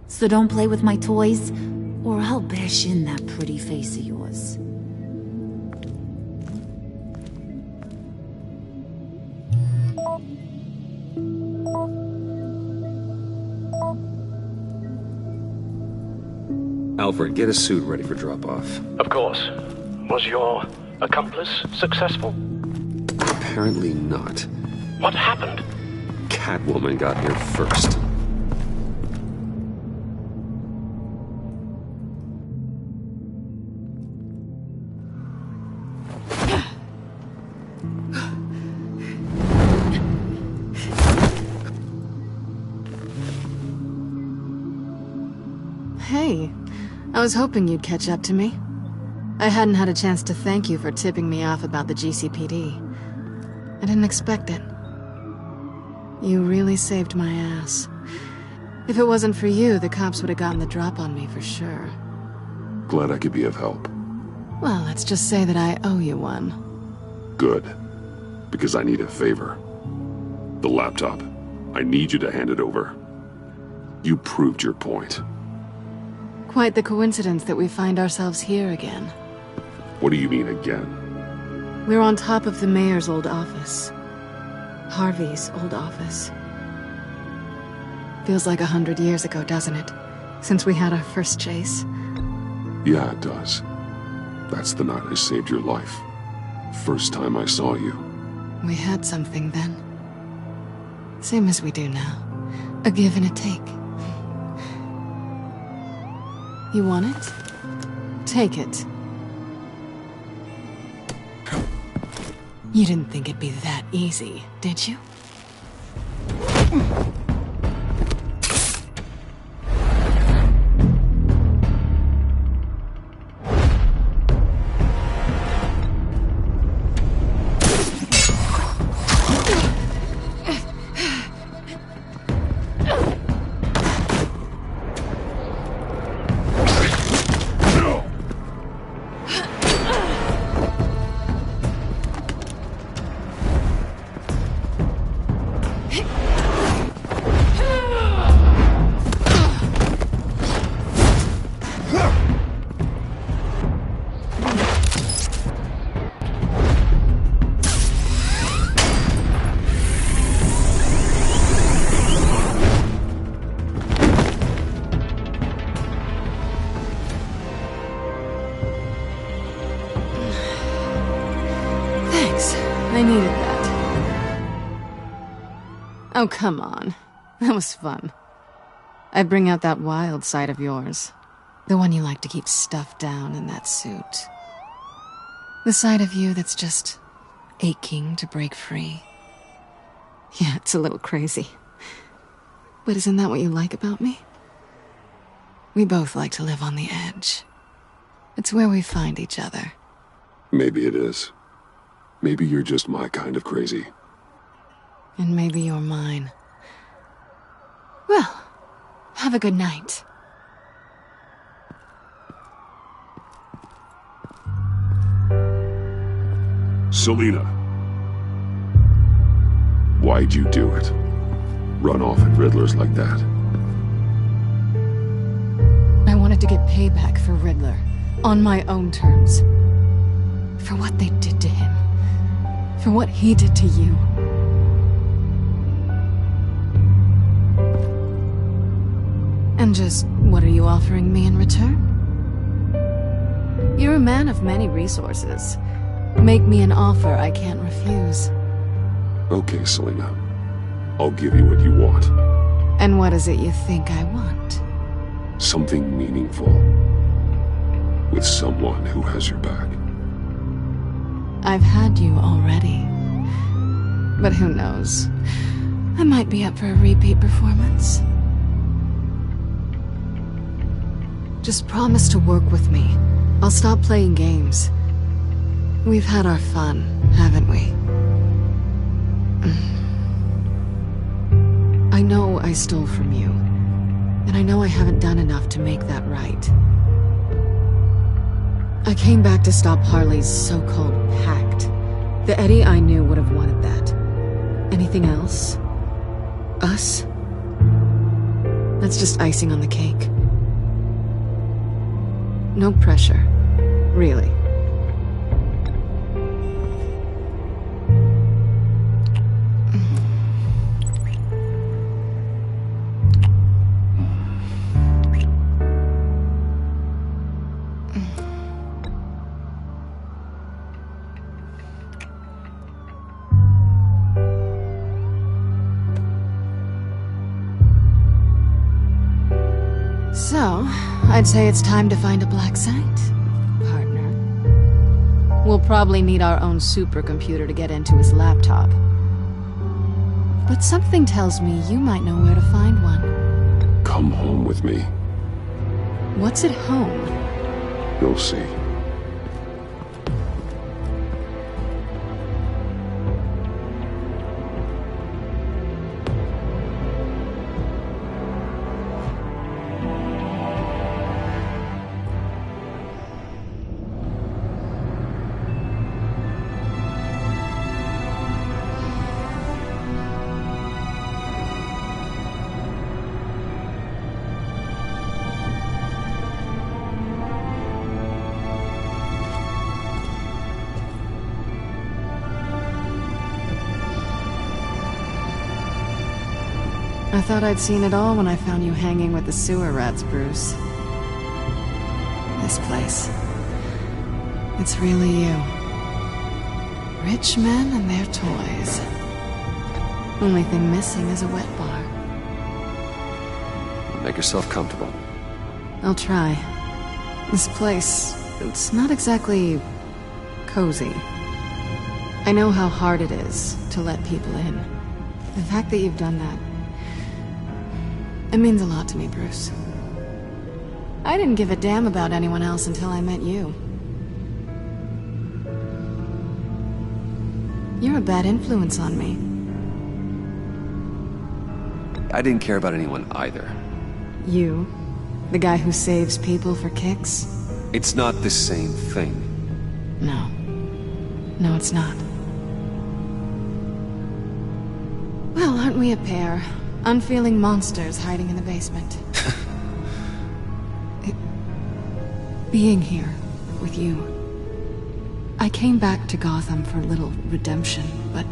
C: So don't play with my toys, or I'll bash in that pretty face of yours.
J: Alfred, get a suit ready for drop-off.
I: Of course. Was your accomplice successful?
J: Apparently not.
I: What happened?
J: Catwoman got here first.
B: Hey, I was hoping you'd catch up to me. I hadn't had a chance to thank you for tipping me off about the GCPD. I didn't expect it. You really saved my ass. If it wasn't for you, the cops would have gotten the drop on me for sure.
M: Glad I could be of help.
B: Well, let's just say that I owe you one.
M: Good. Because I need a favor. The laptop. I need you to hand it over. You proved your point.
B: Quite the coincidence that we find ourselves here again.
M: What do you mean again?
B: We're on top of the mayor's old office. Harvey's old office. Feels like 100 years ago, doesn't it? Since we had our first chase.
M: Yeah, it does. That's the night I saved your life. First time I saw you.
B: We had something then. Same as we do now. A give and a take. You want it? Take it. You didn't think it'd be that easy, did you? I needed that. Oh, come on. That was fun. I bring out that wild side of yours. The one you like to keep stuffed down in that suit. The side of you that's just aching to break free. Yeah, it's a little crazy. But isn't that what you like about me? We both like to live on the edge. It's where we find each other.
M: Maybe it is. Maybe you're just my kind of crazy.
B: And maybe you're mine. Well, have a good night.
M: Selina. Why'd you do it? Run off at Riddlers like that?
B: I wanted to get payback for Riddler. On my own terms. For what they did to him. For what he did to you. And just what are you offering me in return? You're a man of many resources. Make me an offer I can't refuse.
M: Okay, Selina. I'll give you what you want.
B: And what is it you think I want?
M: Something meaningful. With someone who has your back.
B: I've had you already. But who knows? I might be up for a repeat performance. Just promise to work with me. I'll stop playing games. We've had our fun, haven't we? I know I stole from you. And I know I haven't done enough to make that right. I came back to stop Harley's so-called pact. The Eddie I knew would have wanted that. Anything else? Us? That's just icing on the cake. No pressure. Really. I'd say it's time to find a black site, partner. We'll probably need our own supercomputer to get into his laptop. But something tells me you might know where to find one.
J: Come home with me.
B: What's at home?
J: You'll see.
B: I thought I'd seen it all when I found you hanging with the sewer rats, Bruce. This place. It's really you. Rich men and their toys. Only thing missing is a wet bar.
J: Make yourself comfortable.
B: I'll try. This place, it's not exactly cozy. I know how hard it is to let people in. The fact that you've done that, it means a lot to me, Bruce. I didn't give a damn about anyone else until I met you. You're a bad influence on me.
J: I didn't care about anyone either.
B: You? The guy who saves people for kicks?
J: It's not the same thing.
B: No. No, it's not. Well, aren't we a pair? Unfeeling monsters hiding in the basement. Being here with you. I came back to Gotham for a little redemption, but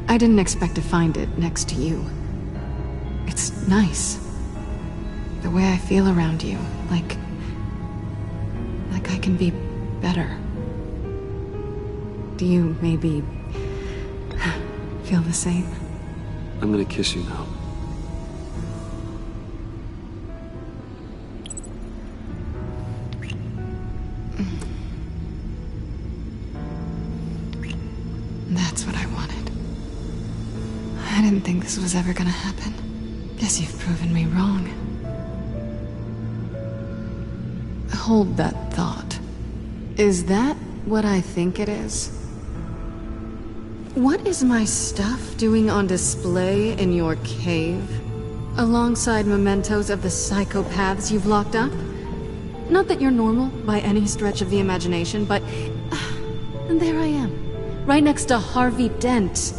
B: I didn't expect to find it next to you. It's nice. The way I feel around you, like I can be better. Do you maybe feel the same?
J: I'm gonna kiss you now.
B: That's what I wanted. I didn't think this was ever gonna happen. Guess you've proven me wrong. Hold that thought. Is that what I think it is? What is my stuff doing on display in your cave? Alongside mementos of the psychopaths you've locked up? Not that you're normal by any stretch of the imagination, but... and there I am. Right next to Harvey Dent.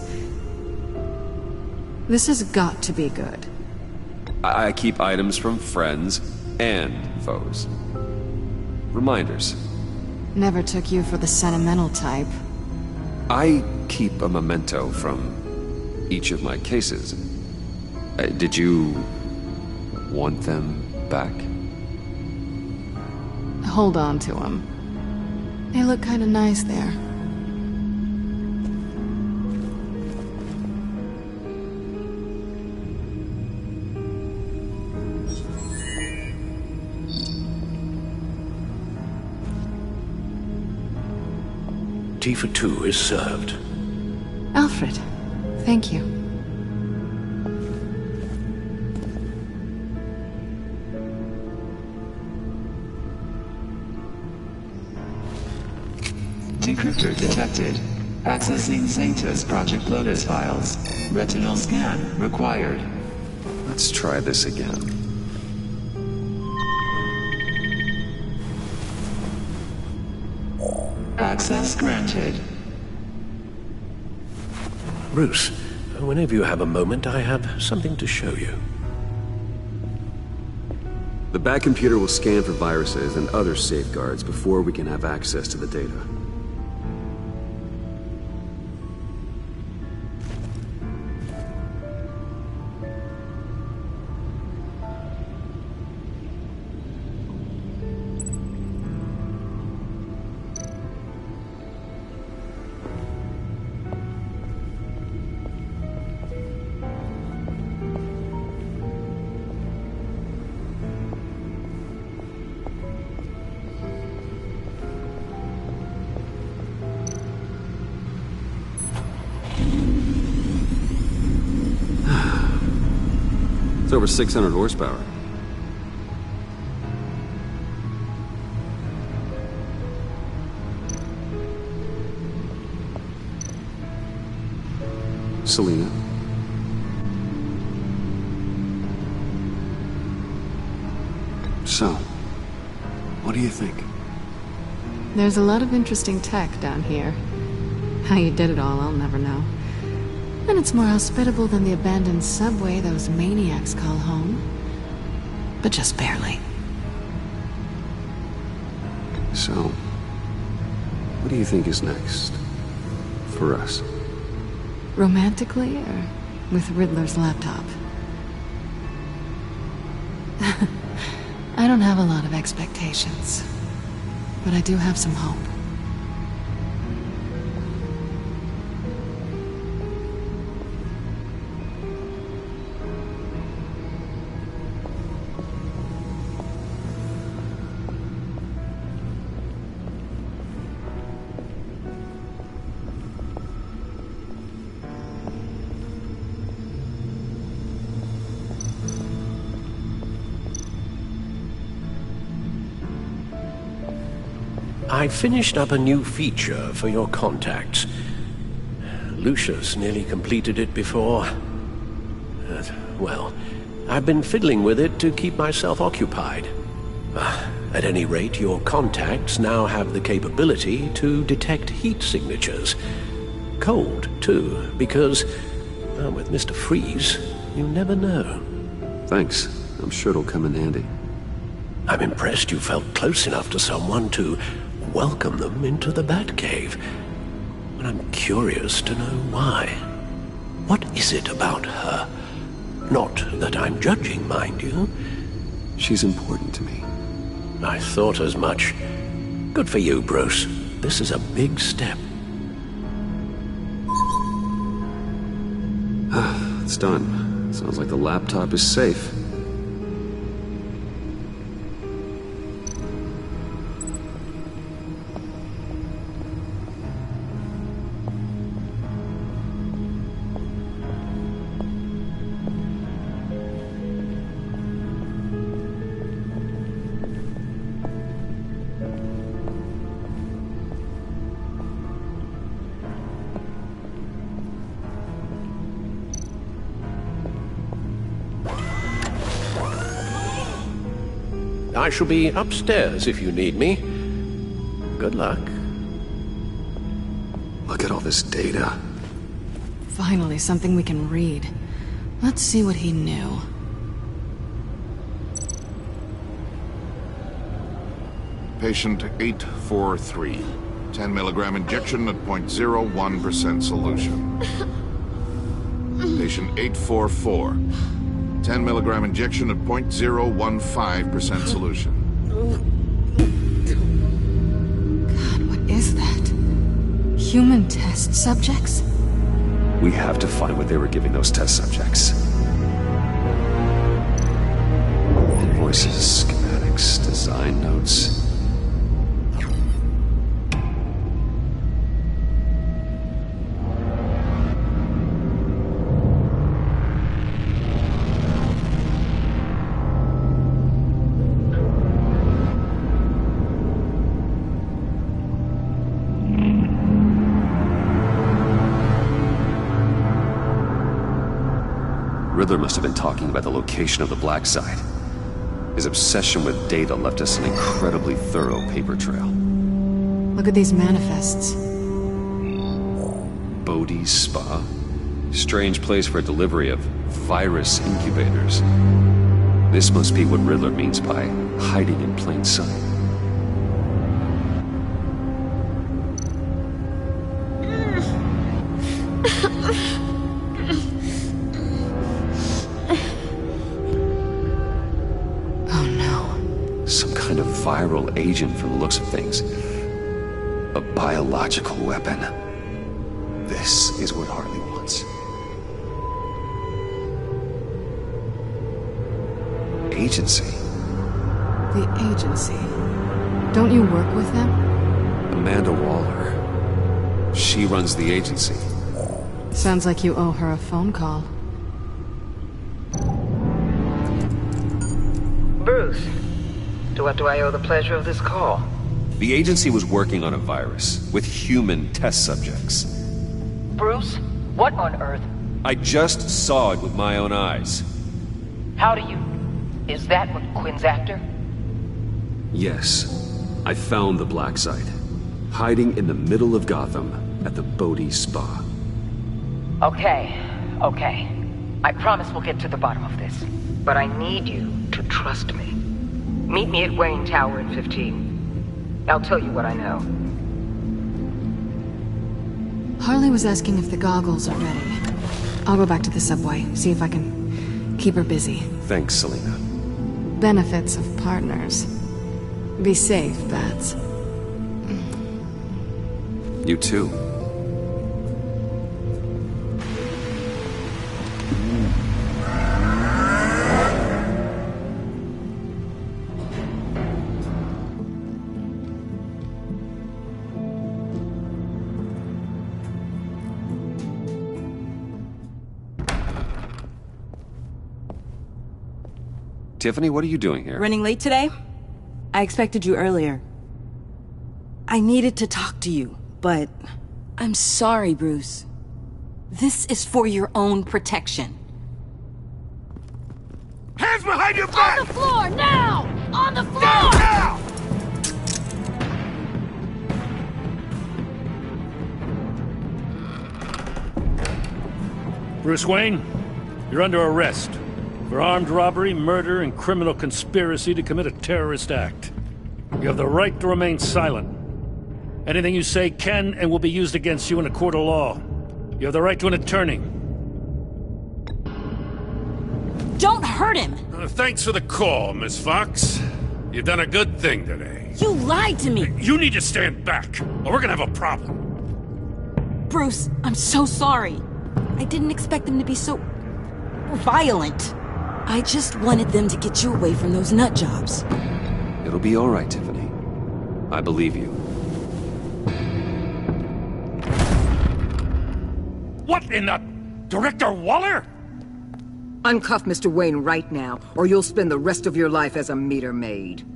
B: This has got to be good.
J: I keep items from friends and foes. Reminders.
B: Never took you for the sentimental type.
J: I keep a memento from each of my cases. Did you want them back?
B: Hold on to them. They look kind of nice there.
I: Tea for two is served.
B: Alfred, thank you.
K: Decryptor detected. Accessing Zeta's Project Lotus files. Retinal scan required.
J: Let's try this again.
K: Access granted.
I: Bruce, whenever you have a moment, I have something to show you.
J: The back computer will scan for viruses and other safeguards before we can have access to the data.
A: It's over 600 horsepower. Selina. So, what do you think?
B: There's a lot of interesting tech down here. How you did it all, I'll never know. And it's more hospitable than the abandoned subway those maniacs call home. But just barely.
A: So, what do you think is next? For us?
B: Romantically, or with Riddler's laptop? I don't have a lot of expectations, but I do have some hope.
P: I finished up a new feature for your contacts. Lucius nearly completed it before. Well, I've been fiddling with it to keep myself occupied. At any rate, your contacts now have the capability to detect heat signatures. Cold, too, because, with Mr. Freeze, you never know.
A: Thanks. I'm sure it'll come in handy.
P: I'm impressed you felt close enough to someone to welcome them into the Batcave. But I'm curious to know why. What is it about her? Not that I'm judging, mind you.
A: She's important to me.
P: I thought as much. Good for you, Bruce. This is a big step.
A: It's done. Sounds like the laptop is safe.
P: I shall be upstairs if you need me. Good luck.
A: Look at all this data.
B: Finally, something we can read. Let's see what he knew.
Q: Patient 843. 10 milligram injection at 0.01% solution. Patient 844. 10 milligram injection at 0.015% solution.
B: God, what is that? Human test subjects?
A: We have to find what they were giving those test subjects. Invoices, schematics, design notes. Riddler must have been talking about the location of the black site. His obsession with data left us an incredibly thorough paper trail.
B: Look at these manifests.
A: Bodhi's Spa? Strange place for a delivery of virus incubators. This must be what Riddler means by hiding in plain sight. Viral agent from the looks of things. A biological weapon. This is what Harley wants. Agency.
B: The agency. Don't you work with them?
A: Amanda Waller. She runs the agency.
B: Sounds like you owe her a phone call.
H: Bruce, to what do I owe the pleasure of this call?
A: The agency was working on a virus with human test subjects.
H: Bruce, what on earth?
A: I just saw it with my own eyes.
H: How do you... Is that what Quinn's after?
A: Yes, I found the black site, hiding in the middle of Gotham at the Bodhi Spa.
H: Okay. I promise we'll get to the bottom of this. But I need you to trust me. Meet me at Wayne Tower in 15. I'll tell you what I know.
B: Harley was asking if the goggles are ready. I'll go back to the subway, see if I can keep her busy.
A: Thanks, Selina.
B: Benefits of partners. Be safe, Bats.
A: You too. Tiffany, what are you doing here?
R: Running late today? I expected you earlier. I needed to talk to you, but... I'm sorry, Bruce. This is for your own protection.
N: Hands behind your back!
C: On the floor, now! On the floor!
N: Now!
L: Bruce Wayne, you're under arrest for armed robbery, murder, and criminal conspiracy to commit a terrorist act. You have the right to remain silent. Anything you say can and will be used against you in a court of law. You have the right to an attorney.
R: Don't hurt him!
L: Thanks for the call, Miss Fox. You've done a good thing today.
R: You lied to me!
L: You need to stand back, or we're gonna have a problem.
R: Bruce, I'm so sorry. I didn't expect them to be so... violent. I just wanted them to get you away from those nut jobs.
A: It'll be all right, Tiffany. I believe you.
L: What in the... Director Waller?
H: Uncuff Mr. Wayne right now, or you'll spend the rest of your life as a meter maid.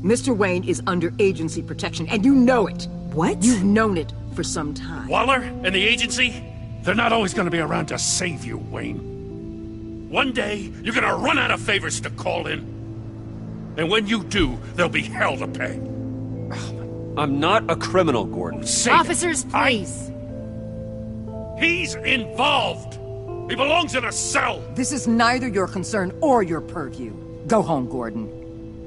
H: Mr. Wayne is under agency protection, and you know it.
R: What?
H: You've known it for some time.
L: Waller and the agency? They're not always gonna be around to save you, Wayne. One day, you're gonna run out of favors to call in. And when you do, there'll be hell to pay.
A: I'm not a criminal, Gordon.
C: Officers, please.
L: He's involved. He belongs in a cell.
H: This is neither your concern or your purview. Go home, Gordon.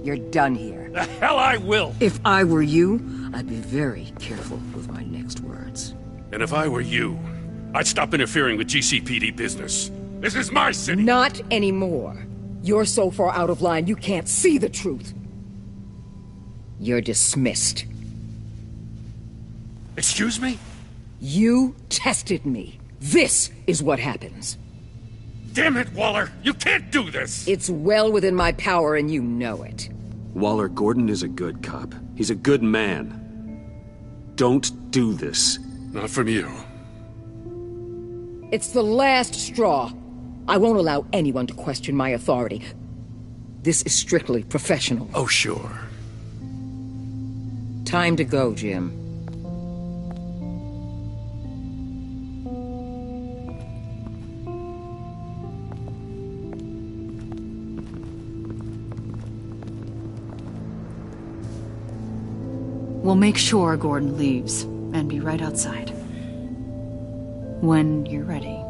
H: You're done here.
L: The hell I will.
H: If I were you, I'd be very careful with my next words.
L: And if I were you, I'd stop interfering with GCPD business. This is my city.
H: Not anymore. You're so far out of line, you can't see the truth. You're dismissed.
L: Excuse me?
H: You tested me. This is what happens.
L: Damn it, Waller! You can't do this!
H: It's well within my power and you know it.
A: Waller, Gordon is a good cop. He's a good man. Don't do this.
L: Not from you.
H: It's the last straw. I won't allow anyone to question my authority. This is strictly professional.
L: Oh, sure.
H: Time to go, Jim.
S: We'll make sure Gordon leaves, and be right outside. When you're ready.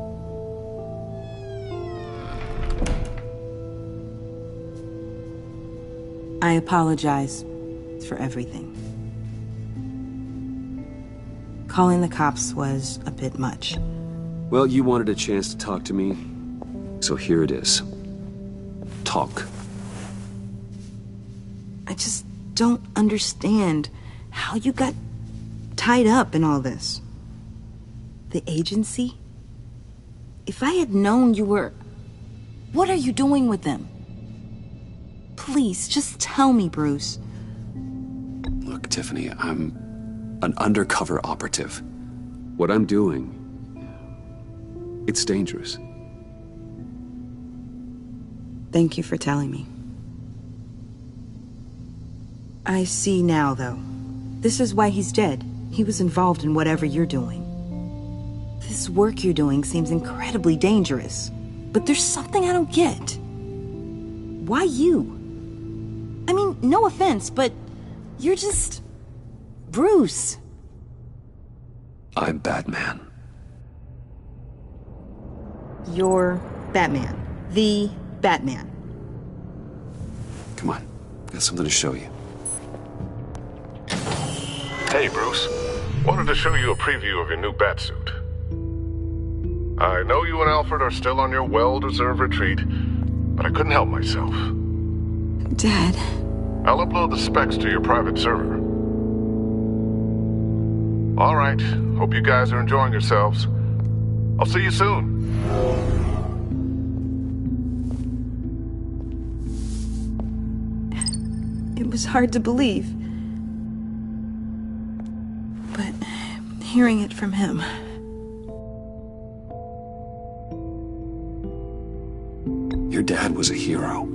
R: I apologize for everything. Calling the cops was a bit much.
A: Well, you wanted a chance to talk to me, so here it is. Talk.
R: I just don't understand how you got tied up in all this. The agency? If I had known you were... What are you doing with them? Please, just tell me, Bruce.
A: Look, Tiffany, I'm an undercover operative. What I'm doing It's dangerous.
R: Thank you for telling me. I see now, though. This is why he's dead. He was involved in whatever you're doing. This work you're doing seems incredibly dangerous. But there's something I don't get. Why you? I mean, no offense, but you're just... Bruce.
A: I'm Batman.
R: You're Batman. The Batman.
A: Come on, got something to show you.
Q: Hey, Bruce. Wanted to show you a preview of your new Batsuit. I know you and Alfred are still on your well-deserved retreat, but I couldn't help myself.
R: Dad.
Q: I'll upload the specs to your private server. All right. Hope you guys are enjoying yourselves. I'll see you soon.
R: It was hard to believe. But hearing it from him...
A: Your dad was a hero.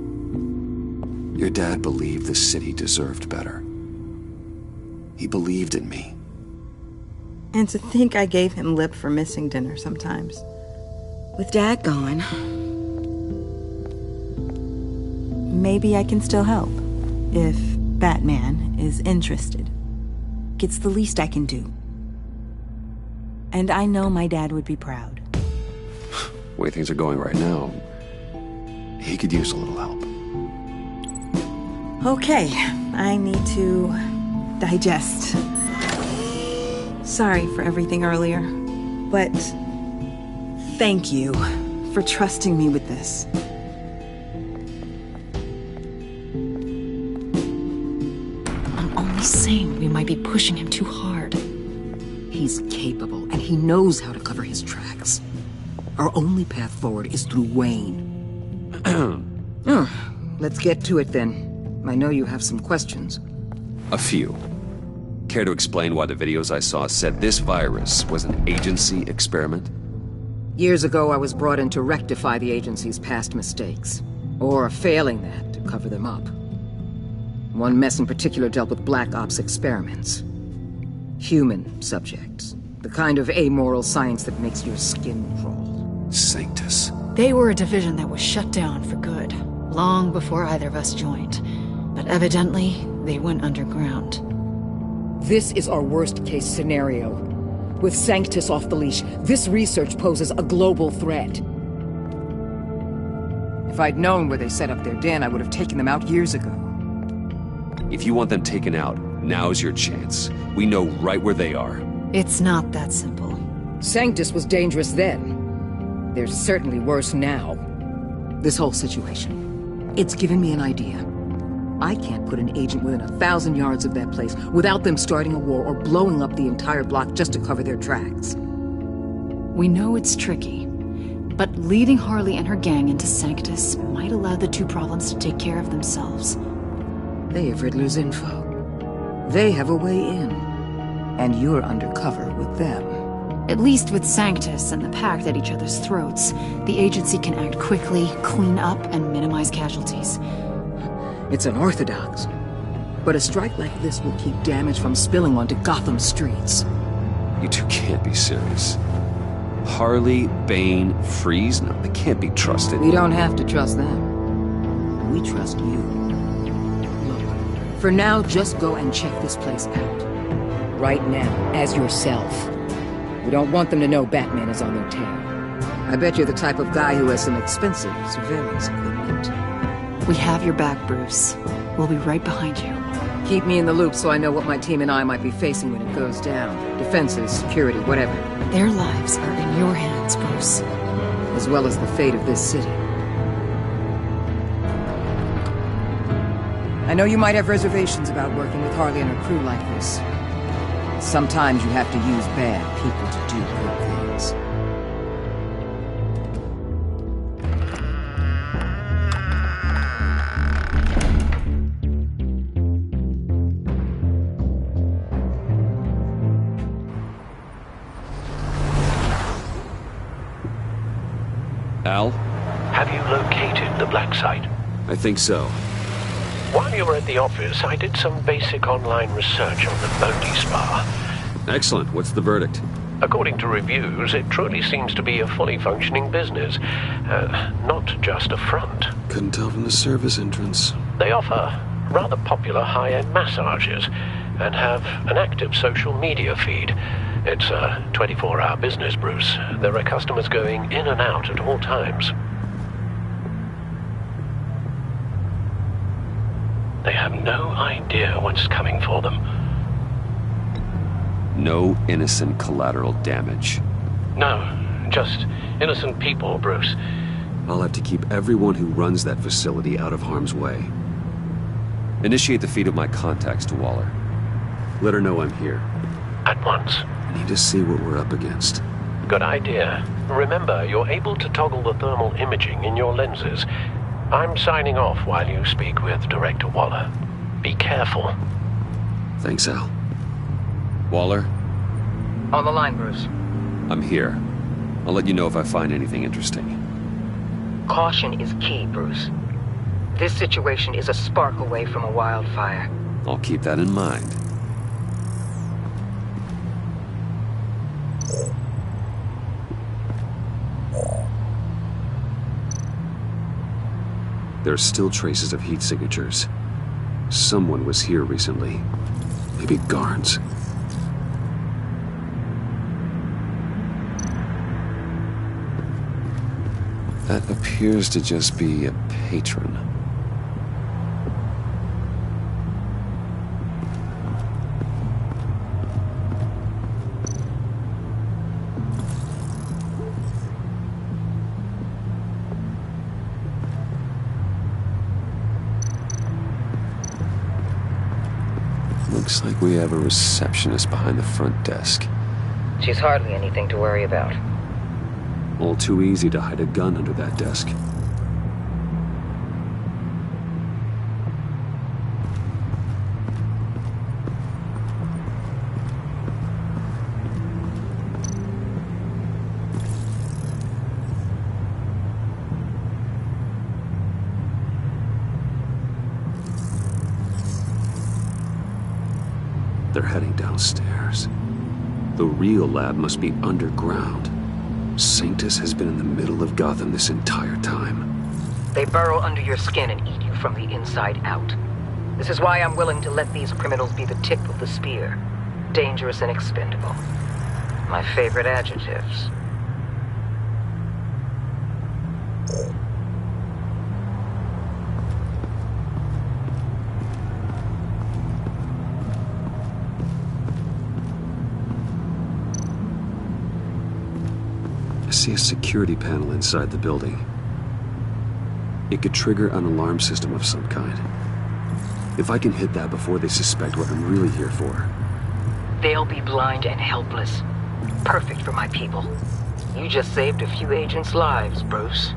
A: Your dad believed the city deserved better. He believed in me.
R: And to think I gave him lip for missing dinner sometimes. With Dad gone... maybe I can still help. If Batman is interested. It's the least I can do. And I know my dad would be proud.
A: The way things are going right now, he could use a little help.
R: Okay, I need to digest. Sorry for everything earlier, but thank you for trusting me with this.
T: I'm only saying we might be pushing him too hard. He's capable, and he knows how to cover his tracks. Our only path forward is through Wayne. Let's get to it then. I know you have some questions.
A: A few. Care to explain why the videos I saw said this virus was an agency experiment?
T: Years ago, I was brought in to rectify the agency's past mistakes. Or, failing that, to cover them up. One mess in particular dealt with Black Ops experiments. Human subjects. The kind of amoral science that makes your skin crawl.
A: Sanctus.
S: They were a division that was shut down for good, long before either of us joined. But evidently, they went underground.
T: This is our worst-case scenario. With Sanctus off the leash, this research poses a global threat. If I'd known where they set up their den, I would have taken them out years ago.
A: If you want them taken out, now's your chance. We know right where they are.
S: It's not that simple.
T: Sanctus was dangerous then. They're certainly worse now. This whole situation, it's given me an idea. I can't put an agent within 1,000 yards of that place without them starting a war or blowing up the entire block just to cover their tracks.
S: We know it's tricky, but leading Harley and her gang into Sanctus might allow the two problems to take care of themselves.
T: They have Riddler's info. They have a way in. And you're undercover with them.
S: At least with Sanctus and the Pact at each other's throats, the agency can act quickly, clean up, and minimize casualties.
T: It's unorthodox. But a strike like this will keep damage from spilling onto Gotham streets.
A: You two can't be serious. Harley, Bane, Freeze? No, they can't be trusted.
T: We don't have to trust them. We trust you. Look, for now, just go and check this place out. Right now, as yourself. We don't want them to know Batman is on their tail. I bet you're the type of guy who has some expensive surveillance equipment.
S: We have your back, Bruce. We'll be right behind you.
T: Keep me in the loop so I know what my team and I might be facing when it goes down. Defenses, security, whatever.
S: Their lives are in your hands, Bruce.
T: As well as the fate of this city. I know you might have reservations about working with Harley and her crew like this. Sometimes you have to use bad people to do good things.
J: Al?
P: Have you located the black site?
J: I think so.
P: While you were at the office, I did some basic online research on the Bodhi Spa.
J: Excellent. What's the verdict?
P: According to reviews, it truly seems to be a fully functioning business, not just a front.
J: Couldn't tell from the service entrance.
P: They offer rather popular high-end massages and have an active social media feed. It's a 24-hour business, Bruce. There are customers going in and out at all times. They have no idea what's coming for them.
J: No innocent collateral damage.
P: No, just innocent people, Bruce.
J: I'll have to keep everyone who runs that facility out of harm's way. Initiate the feed of my contacts to Waller. Let her know I'm here.
P: At once.
J: I need to see what we're up against.
P: Good idea. Remember, you're able to toggle the thermal imaging in your lenses. I'm signing off while you speak with Director Waller. Be careful.
J: Thanks, Al. Waller?
H: On the line, Bruce.
J: I'm here. I'll let you know if I find anything interesting.
H: Caution is key, Bruce. This situation is a spark away from a wildfire.
J: I'll keep that in mind. There are still traces of heat signatures. Someone was here recently. Maybe Garns. That appears to just be a patron. Looks like we have a receptionist behind the front desk.
H: She's hardly anything to worry about.
J: All too easy to hide a gun under that desk. They're heading downstairs. The real lab must be underground. Sanctus has been in the middle of Gotham this entire time.
H: They burrow under your skin and eat you from the inside out. This is why I'm willing to let these criminals be the tip of the spear. Dangerous and expendable. My favorite adjectives.
J: I see a security panel inside the building. It could trigger an alarm system of some kind. If I can hit that before they suspect what I'm really here for.
H: They'll be blind and helpless. Perfect for my people. You just saved a few agents' lives, Bruce.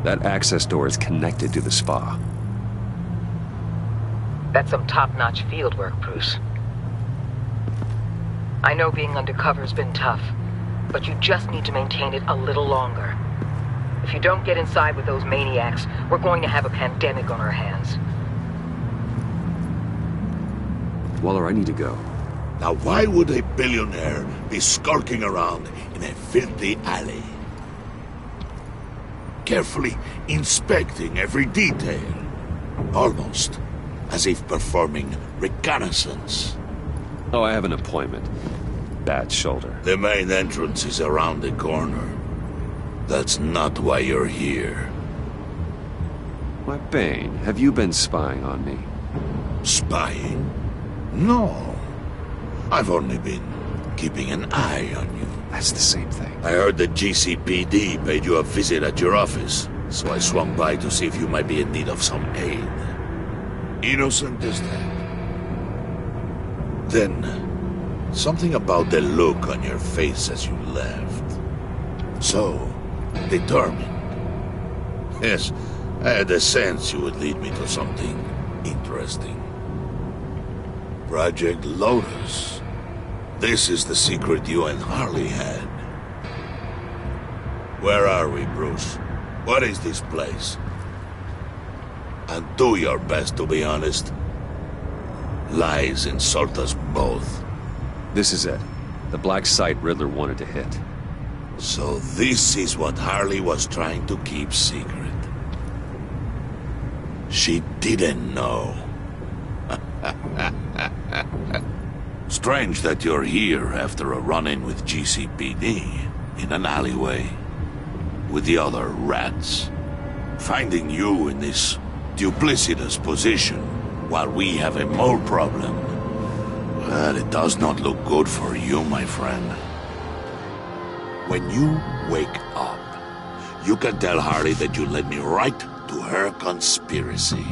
J: That access door is connected to the spa.
H: That's some top-notch field work, Bruce. I know being undercover's been tough, but you just need to maintain it a little longer. If you don't get inside with those maniacs, we're going to have a pandemic on our hands.
J: Waller, I need to go.
O: Now why would a billionaire be skulking around in a filthy alley? Carefully inspecting every detail. Almost as if performing reconnaissance.
J: Oh, I have an appointment.
A: bad shoulder.
O: The main entrance is around the corner. That's not why you're here.
A: Why, Bane, have you been spying on me?
O: Spying? No. I've only been keeping an eye on you.
A: That's the same thing.
O: I heard the GCPD paid you a visit at your office, so I swung by to see if you might be in need of some aid. Innocent as that. Then, something about the look on your face as you left. So, determined. Yes, I had a sense you would lead me to something interesting. Project Lotus. This is the secret you and Harley had. Where are we, Bruce? What is this place? And do your best to be honest. Lies insult us both.
A: This is it. The black site Riddler wanted to hit.
O: So this is what Harley was trying to keep secret. She didn't know. Strange that you're here after a run-in with GCPD in an alleyway with the other rats. Finding you in this duplicitous position while we have a mole problem. Well, it does not look good for you, my friend. When you wake up, you can tell Harley that you led me right to her conspiracy.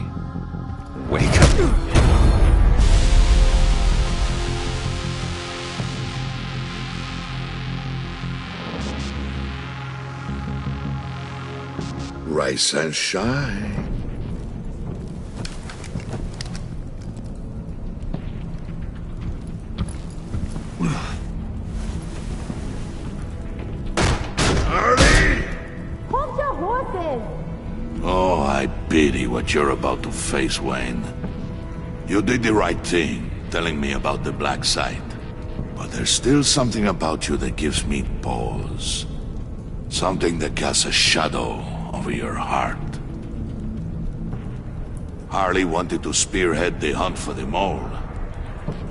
A: Wake up.
O: Rise and shine. Oh, I pity what you're about to face, Wayne. You did the right thing, telling me about the black site. But there's still something about you that gives me pause. Something that casts a shadow over your heart. Harley wanted to spearhead the hunt for the mole.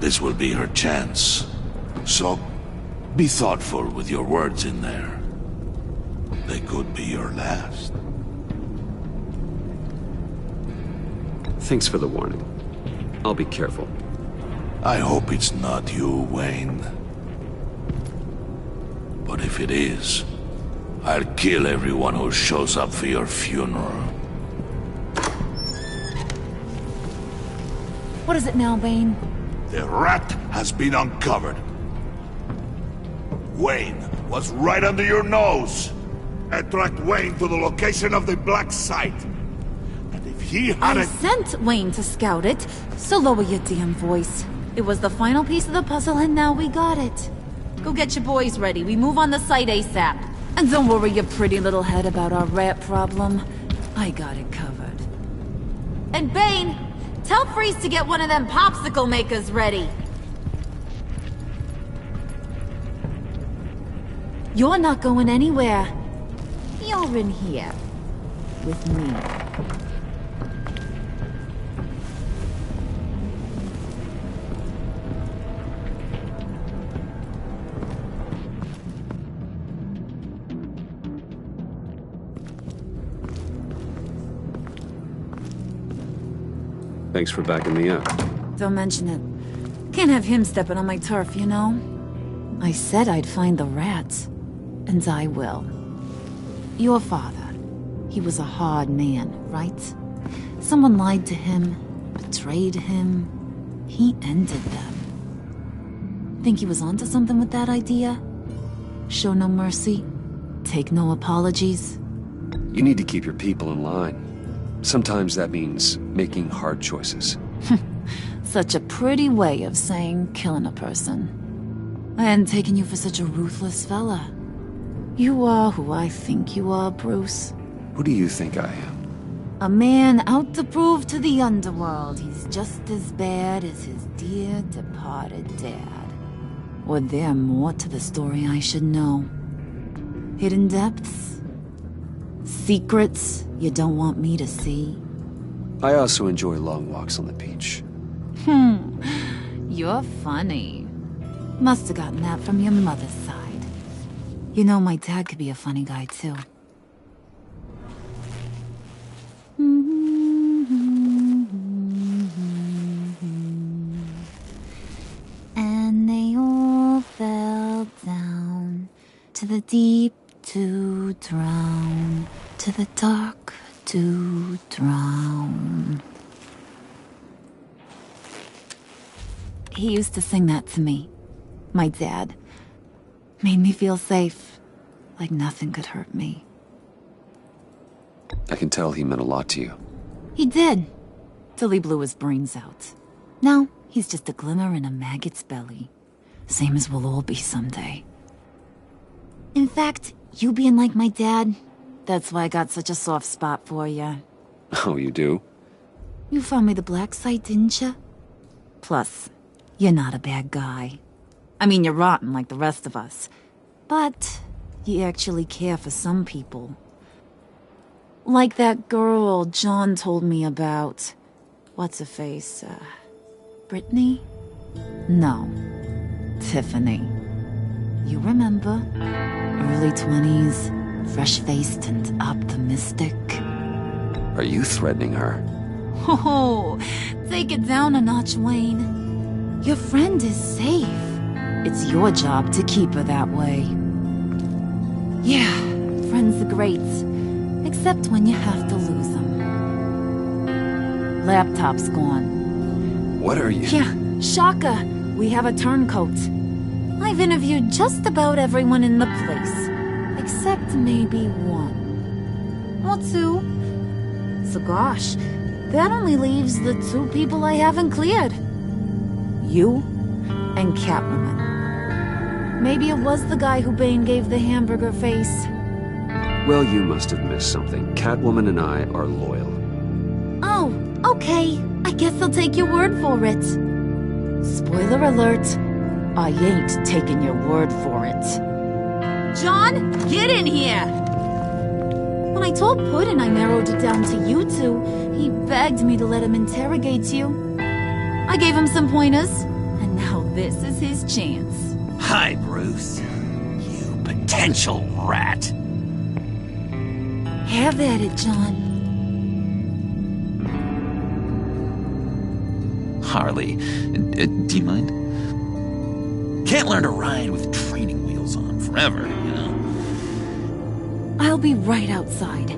O: This will be her chance. So, be thoughtful with your words in there. They could be your last.
A: Thanks for the warning. I'll be careful.
O: I hope it's not you, Wayne. But if it is, I'll kill everyone who shows up for your funeral.
C: What is it now, Bane?
O: The rat has been uncovered. Wayne was right under your nose. I tracked Wayne to the location of the black site. And if he hadn't...
C: I sent Wayne to scout it, so lower your damn voice. It was the final piece of the puzzle and now we got it. Go get your boys ready. We move on the site ASAP. And don't worry your pretty little head about our rat problem. I got it covered. And Bane, tell Freeze to get one of them popsicle makers ready. You're not going anywhere. You're in here. With me.
A: Thanks for backing me up.
C: Don't mention it. Can't have him stepping on my turf, you know? I said I'd find the rats. And I will. Your father. He was a hard man, right? Someone lied to him, betrayed him. He ended them. Think he was onto something with that idea? Show no mercy? Take no apologies?
A: You need to keep your people in line. Sometimes that means making hard choices.
C: Such a pretty way of saying killing a person. I hadn't taken you for such a ruthless fella. You are who I think you are, Bruce.
A: Who do you think I am?
C: A man out to prove to the underworld he's just as bad as his dear departed dad. Or there more to the story I should know? Hidden depths? Secrets you don't want me to see?
A: I also enjoy long walks on the beach.
C: You're funny. Must have gotten that from your mother's side. You know, my dad could be a funny guy, too. And they all fell down to the deep to drown, to the dark to drown. He used to sing that to me. My dad. Made me feel safe, like nothing could hurt me.
J: I can tell he meant a lot to you.
C: He did, till he blew his brains out. Now, he's just a glimmer in a maggot's belly. Same as we'll all be someday. In fact, you being like my dad, that's why I got such a soft spot for you.
J: Oh, you do?
C: You found me the black site, didn't you? Plus, you're not a bad guy. I mean, you're rotten like the rest of us. But you actually care for some people. Like that girl John told me about. What's her face? Brittany? No. Tiffany. You remember? Early 20s, fresh-faced and optimistic.
J: Are you threatening her?
C: Oh, take it down a notch, Wayne. Your friend is safe. It's your job to keep her that way. Yeah, friends are great. Except when you have to lose them. Laptop's gone.
J: What are you?
C: Yeah, shocker. We have a turncoat. I've interviewed just about everyone in the place. Except maybe one. Or two. So gosh, that only leaves the two people I haven't cleared. You and Catwoman. Maybe it was the guy who Bane gave the hamburger face.
J: Well, you must have missed something. Catwoman and I are loyal.
C: Oh, okay. I guess I'll take your word for it. Spoiler alert. I ain't taking your word for it. John, get in here! When I told Puddin' I narrowed it down to you two, he begged me to let him interrogate you. I gave him some pointers, and now this is his chance.
E: Hi, Bruce. You potential rat.
C: Have at it, John.
E: Harley, do you mind? Can't learn to ride with training wheels on forever, you know?
C: I'll be right outside.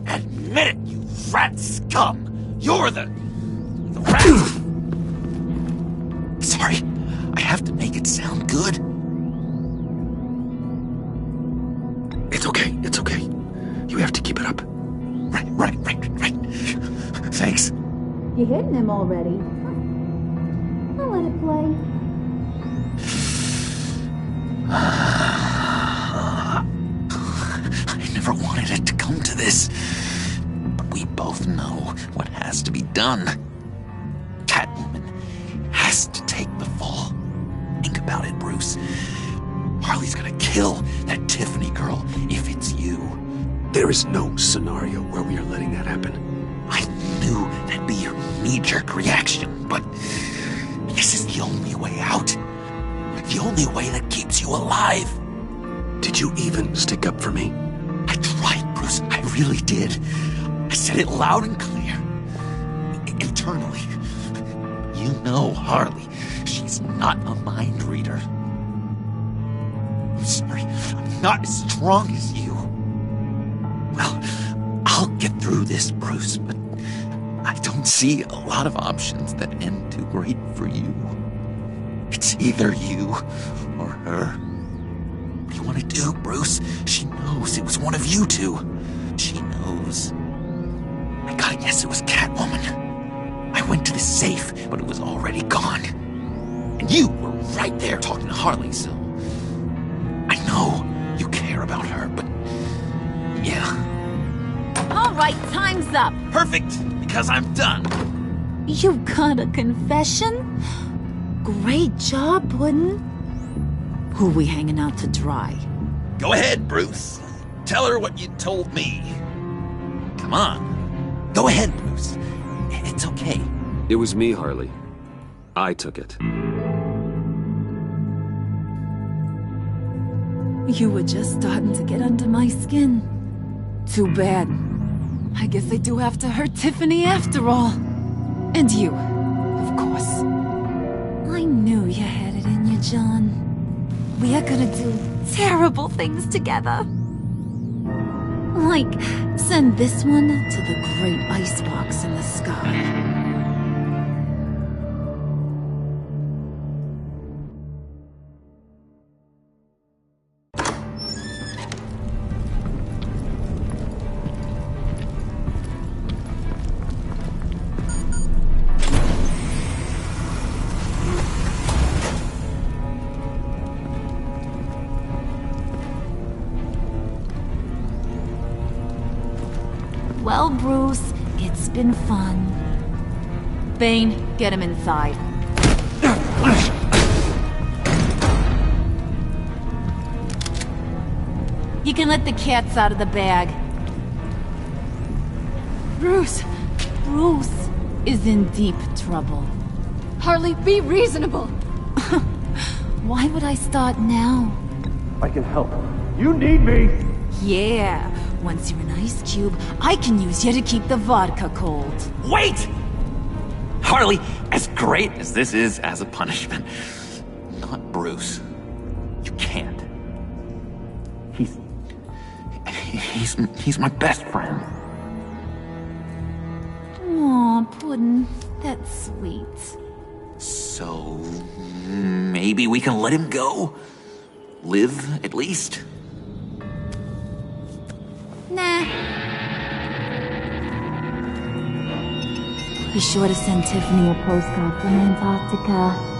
E: Admit it, you rat scum! You're the rat! Sorry, I have to make it sound good.
J: It's okay, it's okay. You have to keep it up.
E: Right. Thanks.
C: You hitting him already? I'll let it play.
E: I never wanted it to come to this. But we both know what has to be done. Catwoman has to take the fall. Think about it, Bruce. Harley's gonna kill that Tiffany girl if it's you.
J: There is no scenario where we are letting that happen.
E: I knew that'd be your knee-jerk reaction, but this is the only way out. The only way that keeps you alive.
J: Did you even stick up for me?
E: I tried, Bruce. I really did. I said it loud and clear. Internally. You know Harley. She's not a mind reader. I'm sorry. I'm not as strong as you. Well, I'll get through this, Bruce, but I don't see a lot of options that end too great for you. It's either you or her. What do you want to do, Bruce? She knows it was one of you two. She knows. I gotta guess it was Catwoman. I went to the safe, but it was already gone. And you were right there talking to Harley, so... I know you care about her, but... yeah.
C: All right, time's up.
E: Perfect, because I'm done.
C: You got a confession? Great job, Puddin'. Who we hanging out to dry?
E: Go ahead, Bruce. Tell her what you told me. Come on. Go ahead, Bruce. It's okay.
J: It was me, Harley.
A: I took it.
C: You were just starting to get under my skin. Too bad. I guess I do have to hurt Tiffany after all. And you, of course. I knew you had it in you, John. We are gonna do terrible things together. Like, send this one to the great icebox in the sky. Well, Bruce, it's been fun. Bane, get him inside. You can let the cats out of the bag.
B: Bruce!
C: Bruce is in deep trouble.
B: Harley, be reasonable!
C: Why would I start now?
G: I can help. You need me!
C: Yeah, once you're an ice cube, I can use you to keep the vodka cold.
E: Wait! Harley, as great as this is as a punishment, not Bruce. You can't. He's my best friend.
C: Aw, Puddin', that's sweet.
E: So, maybe we can let him go? Live, at least?
C: Nah. Be sure to send Tiffany a postcard from Antarctica.